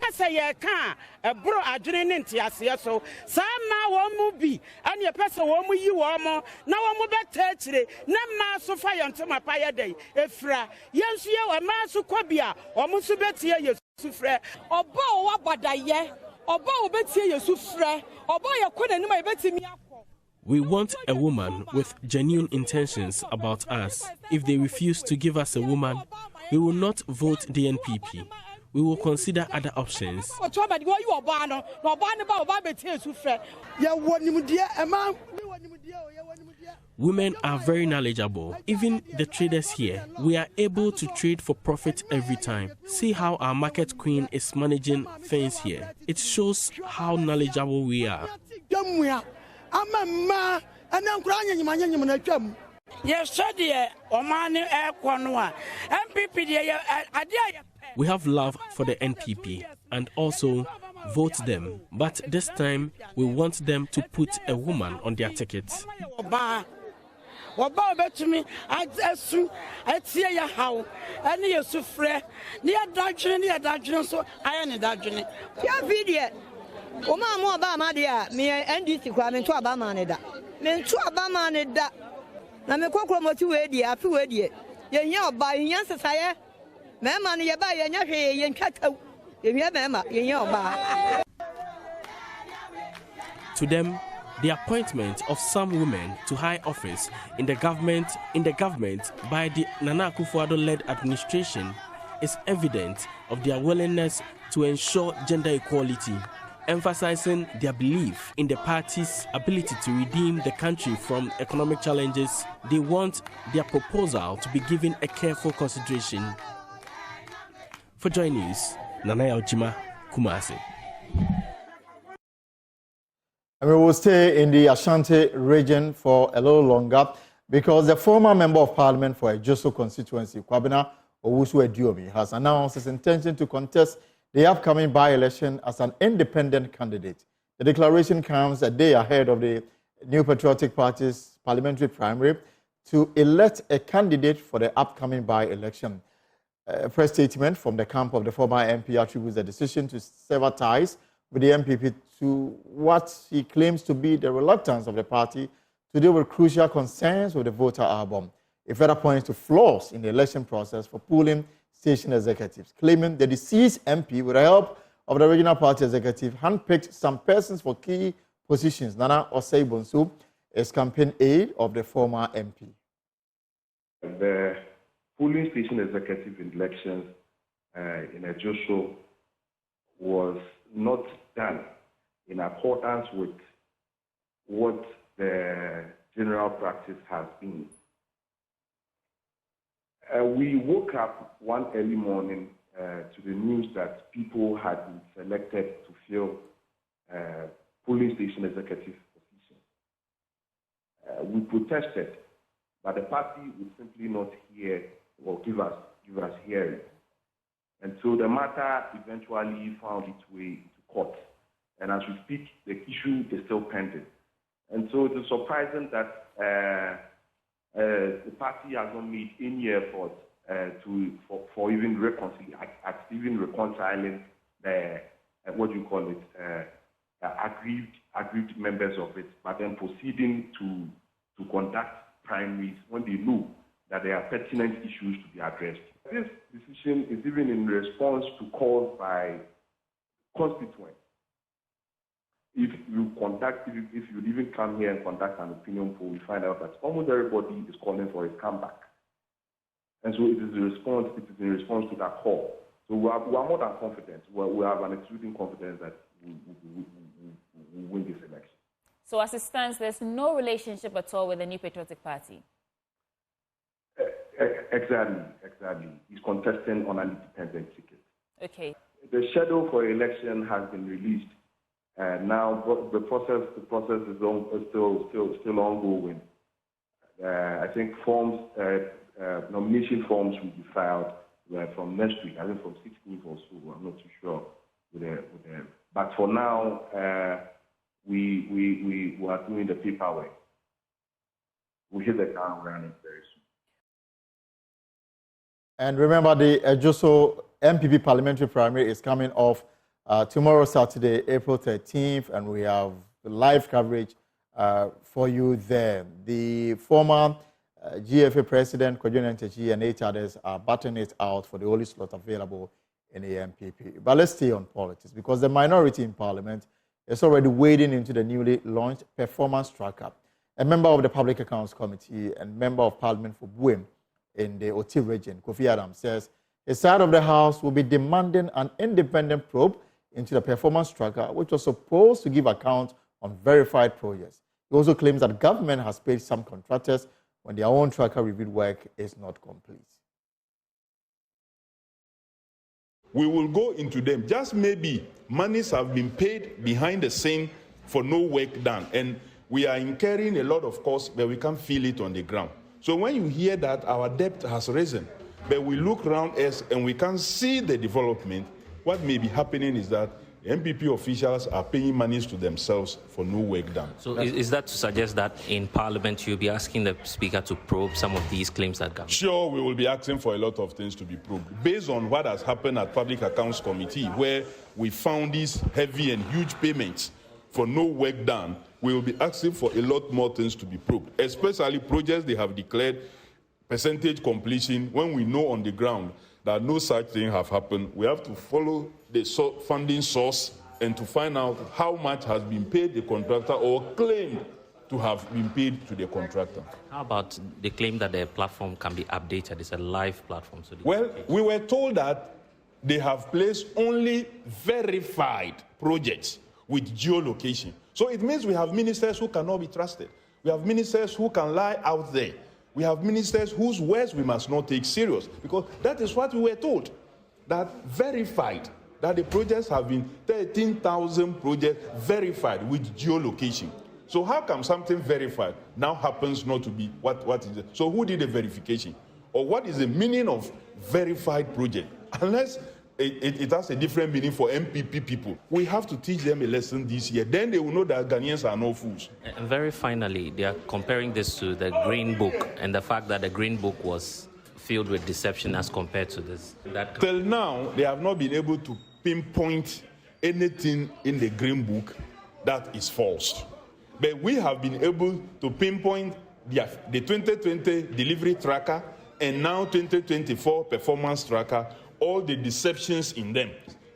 We want a woman with genuine intentions about us. If they refuse to give us a woman, we will not vote the NPP. We will consider other options. Women are very knowledgeable. Even the traders here, we are able to trade for profit every time. See how our market queen is managing things here. It shows how knowledgeable we are. We have love for the NPP and also vote them, but this time we want them to put a woman on their tickets. To them, the appointment of some women to high office in the government by the Nana Akufo-Addo-led administration is evidence of their willingness to ensure gender equality, emphasizing their belief in the party's ability to redeem the country from economic challenges. They want their proposal to be given a careful consideration. For Joy News, Nanaya Ojima, Kumasi. And we will stay in the Ashanti region for a little longer because the former member of parliament for Ejoso constituency, Kwabena Owusu Ediomi, has announced his intention to contest the upcoming by-election as an independent candidate. The declaration comes a day ahead of the New Patriotic Party's parliamentary primary to elect a candidate for the upcoming by-election. A press statement from the camp of the former MP attributes the decision to sever ties with the MPP to what he claims to be the reluctance of the party to deal with crucial concerns with the voter album. It further points to flaws in the election process for polling station executives, claiming the deceased MP, with the help of the regional party executive, handpicked some persons for key positions. Nana Osei Bonsu is campaign aide of the former MP. The polling station executive elections in Ejoso was not done in accordance with what the general practice has been. We woke up one early morning to the news that people had been selected to fill polling station executive positions. We protested, but the party would simply not hear or give us hearing. And so the matter eventually found its way to court. And as we speak, the issue is still pending. And so it is surprising that the party has not made any effort for even reconciling the aggrieved members of it, but then proceeding to conduct primaries when they know that there are pertinent issues to be addressed. This decision is even in response to calls by constituents. If you even come here and conduct an opinion poll, we find out that almost everybody is calling for his comeback. And so it is in response to that call. So we are more than confident. We have an extreme confidence that we win this election. So as it stands, there's no relationship at all with the New Patriotic Party? Exactly. He's contesting on an independent ticket. Okay. The schedule for election has been released. Now the process is still ongoing. I think nomination forms will be filed from next week. I think from 16th or so. I'm not too sure with them. But for now, we are doing the paperwork. We hit the ground running very soon. And remember, the Ejoso MPP parliamentary primary is coming off tomorrow, Saturday, April 13th, and we have live coverage for you there. The former GFA president, Kwadwo Ntechi, and 8 others are battling it out for the only slot available in the MPP. But let's stay on politics, because the minority in parliament is already wading into the newly launched performance tracker. A member of the Public Accounts Committee and member of Parliament for Buem in the Oti region, Kofi Adam, says his side of the House will be demanding an independent probe into the performance tracker, which was supposed to give account on verified projects. He also claims that government has paid some contractors when their own tracker review work is not complete. We will go into them. Just maybe monies have been paid behind the scene for no work done. And we are incurring a lot of costs, but we can't feel it on the ground. So when you hear that our debt has risen, but we look around us and we can't see the development, what may be happening is that MPP officials are paying monies to themselves for no work done. So is that to suggest that in Parliament you'll be asking the Speaker to probe some of these claims that government? Sure, we will be asking for a lot of things to be probed. Based on what has happened at Public Accounts Committee, where we found these heavy and huge payments for no work done, we will be asking for a lot more things to be probed, especially projects they have declared percentage completion when we know on the ground that no such thing have happened. We have to follow the funding source and to find out how much has been paid the contractor or claimed to have been paid to the contractor. How about the claim that the platform can be updated? It's a live platform. So well, we were told that they have placed only verified projects with geolocation. So it means we have ministers who cannot be trusted. We have ministers who can lie out there. We have ministers whose words we must not take serious, because that is what we were told, that verified, that the projects have been 13,000 projects verified with geolocation. So how come something verified now happens not to be what is it? So who did the verification? Or what is the meaning of verified project? Unless it has a different meaning for MPP people. We have to teach them a lesson this year. Then they will know that Ghanaians are no fools. And very finally, they are comparing this to the Green Book and the fact that the Green Book was filled with deception as compared to this. Till now, they have not been able to pinpoint anything in the Green Book that is false. But we have been able to pinpoint the 2020 delivery tracker and now 2024 performance tracker, all the deceptions in them.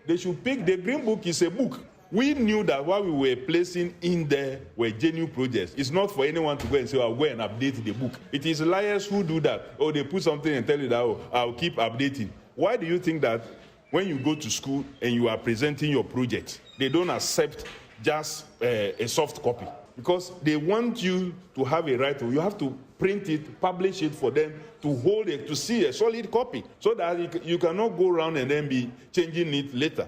They should pick, the Green Book is a book. We knew that what we were placing in there were genuine projects. It's not for anyone to go and say, I'll go and update the book. It is liars who do that. Or they put something and tell you that, oh, I'll keep updating. Why do you think that when you go to school and you are presenting your project, they don't accept just a soft copy? Because they want you to have a right to, you have to print it, publish it for them to hold it, to see a solid copy, so that you cannot go around and then be changing it later.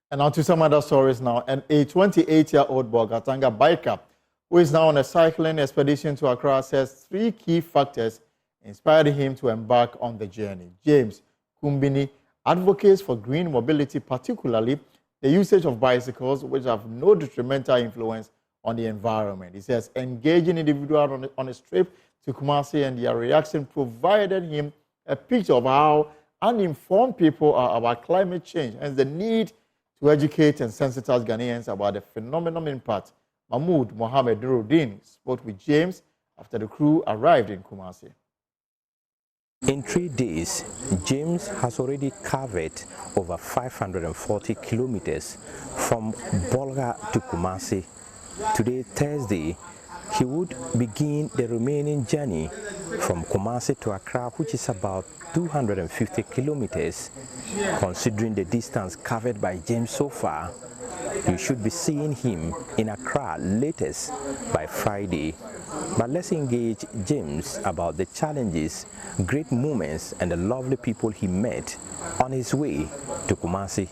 And now to some other stories now. And a 28-year-old Bolgatanga biker who is now on a cycling expedition to Accra says 3 key factors inspired him to embark on the journey. James Kumbini advocates for green mobility, particularly the usage of bicycles, which have no detrimental influence on the environment. He says engaging individuals on a trip to Kumasi and their reaction provided him a picture of how uninformed people are about climate change and the need to educate and sensitize Ghanaians about the phenomenon impact. Mahmoud Mohamed Nuruddin spoke with James after the crew arrived in Kumasi. In 3 days, James has already covered over 540 kilometers from Bolga to Kumasi. Today, Thursday, he would begin the remaining journey from Kumasi to Accra, which is about 250 kilometers. Considering the distance covered by James so far, you should be seeing him in Accra latest by Friday. But let's engage James about the challenges, great moments, and the lovely people he met on his way to Kumasi.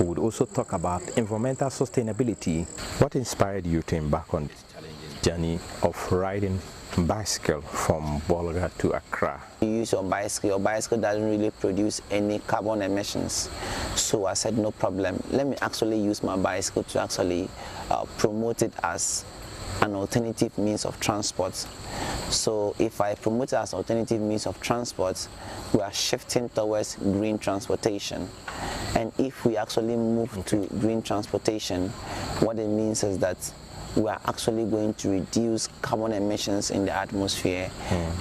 We would also talk about environmental sustainability. What inspired you to embark on this challenging journey of riding bicycle from Bolga to Accra? You use your bicycle doesn't really produce any carbon emissions. So I said, no problem. Let me actually use my bicycle to actually promote it as an alternative means of transport. So if I promote it as alternative means of transport, we are shifting towards green transportation. And if we actually move to green transportation, what it means is that we are actually going to reduce carbon emissions in the atmosphere.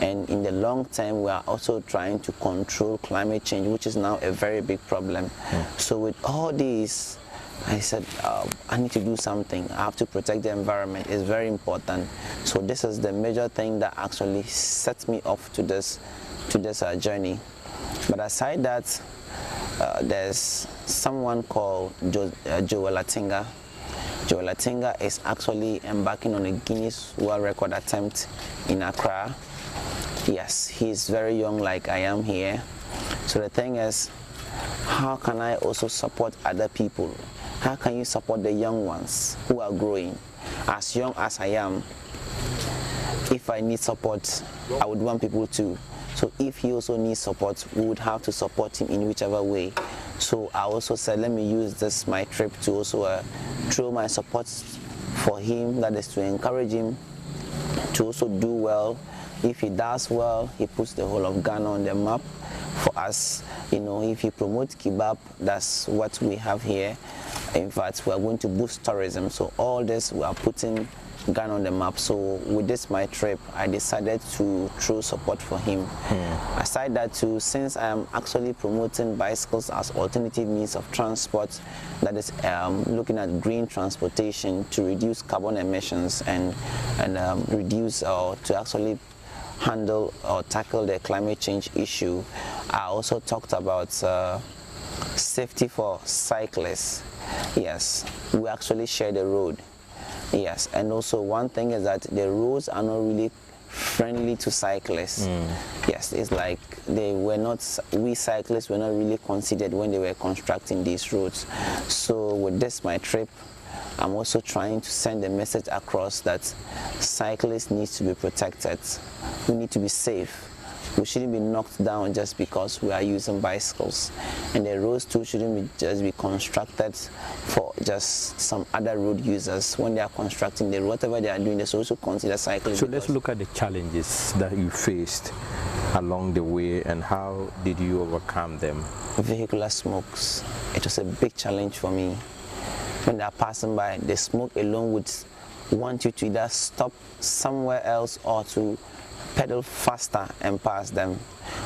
And in the long term, we are also trying to control climate change, which is now a very big problem. So with all these, I said, I need to do something. I have to protect the environment. It's very important. So this is the major thing that actually sets me off to this journey. But aside that, there's someone called Joel Atinga. Joel Atinga is actually embarking on a Guinness World Record attempt in Accra. Yes, he's very young like I am here. So the thing is, how can I also support other people? How can you support the young ones who are growing? As young as I am, if I need support, I would want people to. So if he also needs support, we would have to support him in whichever way. So I also said, let me use this, my trip, to also throw my support for him, that is to encourage him to also do well. If he does well, he puts the whole of Ghana on the map for us. You know, if he promotes kebab, that's what we have here. In fact, we are going to boost tourism. So all this, we are putting Ghana on the map. So with this, my trip, I decided to throw support for him. Aside that too, since I am actually promoting bicycles as alternative means of transport, that is looking at green transportation to reduce carbon emissions and reduce or to actually handle or tackle the climate change issue, I also talked about safety for cyclists. Yes, we actually share the road. Yes, and also one thing is that the roads are not really friendly to cyclists. Yes, it's like we cyclists were not really considered when they were constructing these roads. So with this, my trip, I'm also trying to send a message across that cyclists need to be protected. We need to be safe. We shouldn't be knocked down just because we are using bicycles. And the roads too shouldn't just be constructed for just some other road users. When they are constructing the road, whatever they are doing, they should also consider cycling. So let's look at the challenges that you faced along the way, and how did you overcome them? Vehicular smokes. It was a big challenge for me. When they're passing by, the smoke alone would want you to either stop somewhere else or to pedal faster and pass them,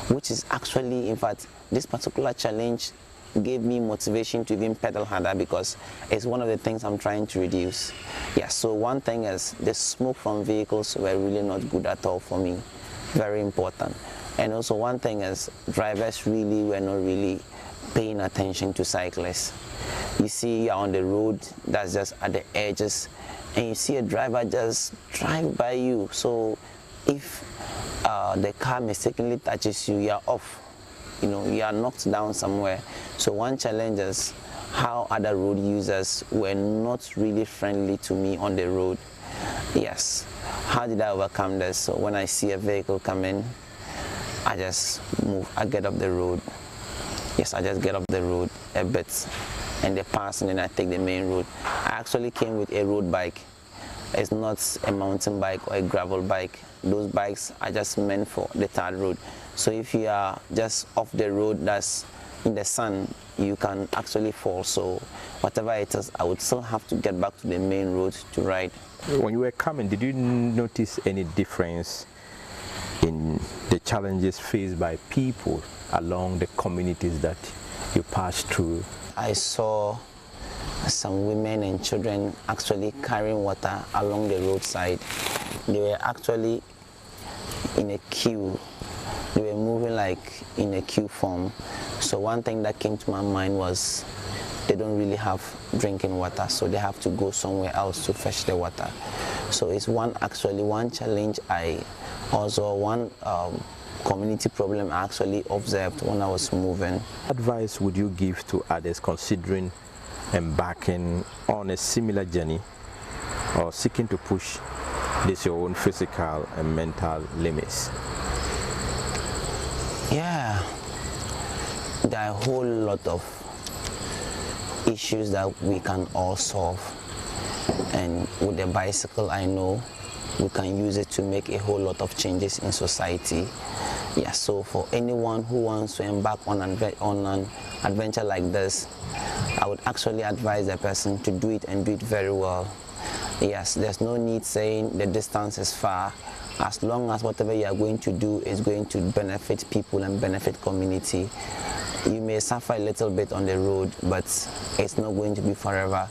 which is actually, in fact, this particular challenge gave me motivation to even pedal harder because it's one of the things I'm trying to reduce. Yeah, so one thing is the smoke from vehicles were really not good at all for me. Very important. And also one thing is drivers really were not really paying attention to cyclists. You see you're on the road that's just at the edges and you see a driver just drive by you. So if the car mistakenly touches you, you're off. You know, you are knocked down somewhere. So one challenge is how other road users were not really friendly to me on the road. Yes. How did I overcome this? So when I see a vehicle coming, I just move, I get up the road. Yes, I just get up the road a bit and they pass and then I take the main road. I actually came with a road bike. It's not a mountain bike or a gravel bike. Those bikes are just meant for the third road. So if you are just off the road that's in the sun, you can actually fall. So whatever it is, I would still have to get back to the main road to ride. When you were coming, did you notice any difference in the challenges faced by people along the communities that you passed through? I saw some women and children actually carrying water along the roadside. They were actually in a queue. They were moving like in a queue form. So one thing that came to my mind was they don't really have drinking water, so they have to go somewhere else to fetch the water. So it's one challenge I also, one community problem I actually observed when I was moving. What advice would you give to others considering embarking on a similar journey or seeking to push this your own physical and mental limits? Yeah, there are a whole lot of issues that we can all solve, and with the bicycle I know we can use it to make a whole lot of changes in society. Yeah, so for anyone who wants to embark on an adventure like this, I would actually advise the person to do it and do it very well. Yes, there's no need saying the distance is far, as long as whatever you are going to do is going to benefit people and benefit community. You may suffer a little bit on the road, but it's not going to be forever.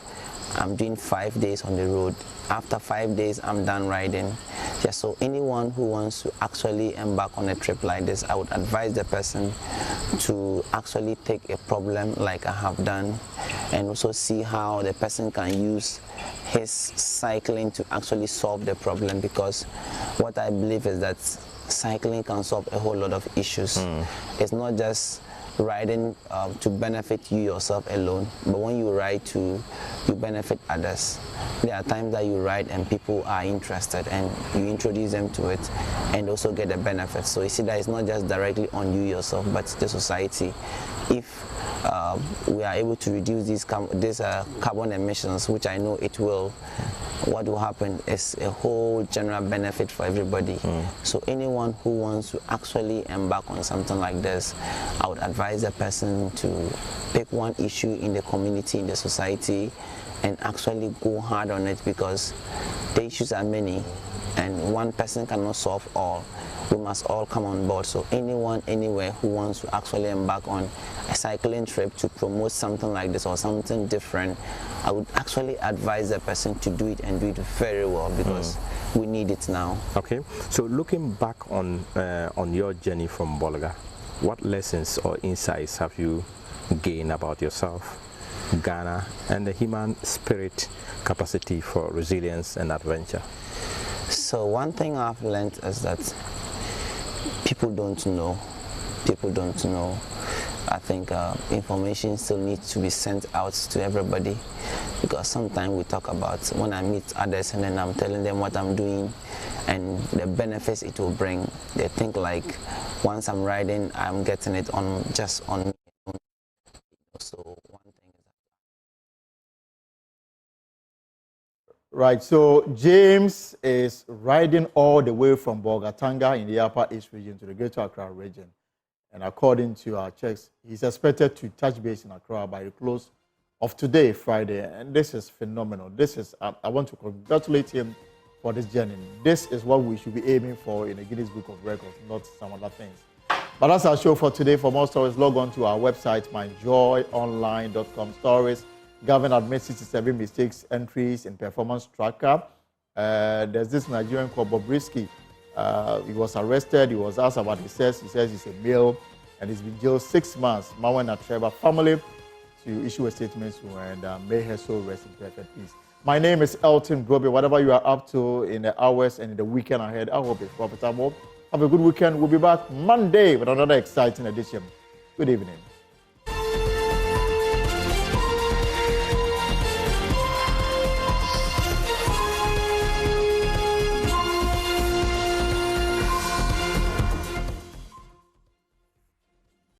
I'm doing 5 days on the road. After 5 days, I'm done riding. Yeah, so anyone who wants to actually embark on a trip like this, I would advise the person to actually take a problem like I have done and also see how the person can use his cycling to actually solve the problem, because what I believe is that cycling can solve a whole lot of issues. It's not just riding to benefit you yourself alone, but when you ride you benefit others. There are times that you ride and people are interested and you introduce them to it and also get the benefits. So you see that it's not just directly on you yourself, but the society. If we are able to reduce these carbon emissions, which I know it will, what will happen is a whole general benefit for everybody. So anyone who wants to actually embark on something like this, I would advise the person to pick one issue in the community, in the society, and actually go hard on it, because the issues are many and one person cannot solve all. We must all come on board. So anyone, anywhere who wants to actually embark on a cycling trip to promote something like this or something different, I would actually advise the person to do it and do it very well, because we need it now. Okay, so looking back on your journey from Bolga, what lessons or insights have you gained about yourself, Ghana, and the human spirit capacity for resilience and adventure? So one thing I've learned is that people don't know. People don't know. I think information still needs to be sent out to everybody, because sometimes we talk about when I meet others and then I'm telling them what I'm doing and the benefits it will bring. They think like once I'm riding, I'm getting it on just on me. So one thing is Right, so James is riding all the way from Bolgatanga in the Upper East region to the Greater Accra region. And according to our checks, he's expected to touch base in Accra by the close of today, Friday. And this is phenomenal. This is, I want to congratulate him for this journey. This is what we should be aiming for in the Guinness Book of Records, not some other things. But that's our show for today. For more stories, log on to our website, myjoyonline.com. Stories. Government admits 67 mistakes entries in performance tracker. There's this Nigerian called Bobrisky. He was arrested. He was asked about his sex. He says he's a male and he's been jailed 6 months. Mawen Atreba family to issue a statement and may her soul rest in perfect peace. My name is Elton Grobe. Whatever you are up to in the hours and in the weekend ahead, I hope it's profitable. Have a good weekend. We'll be back Monday with another exciting edition. Good evening.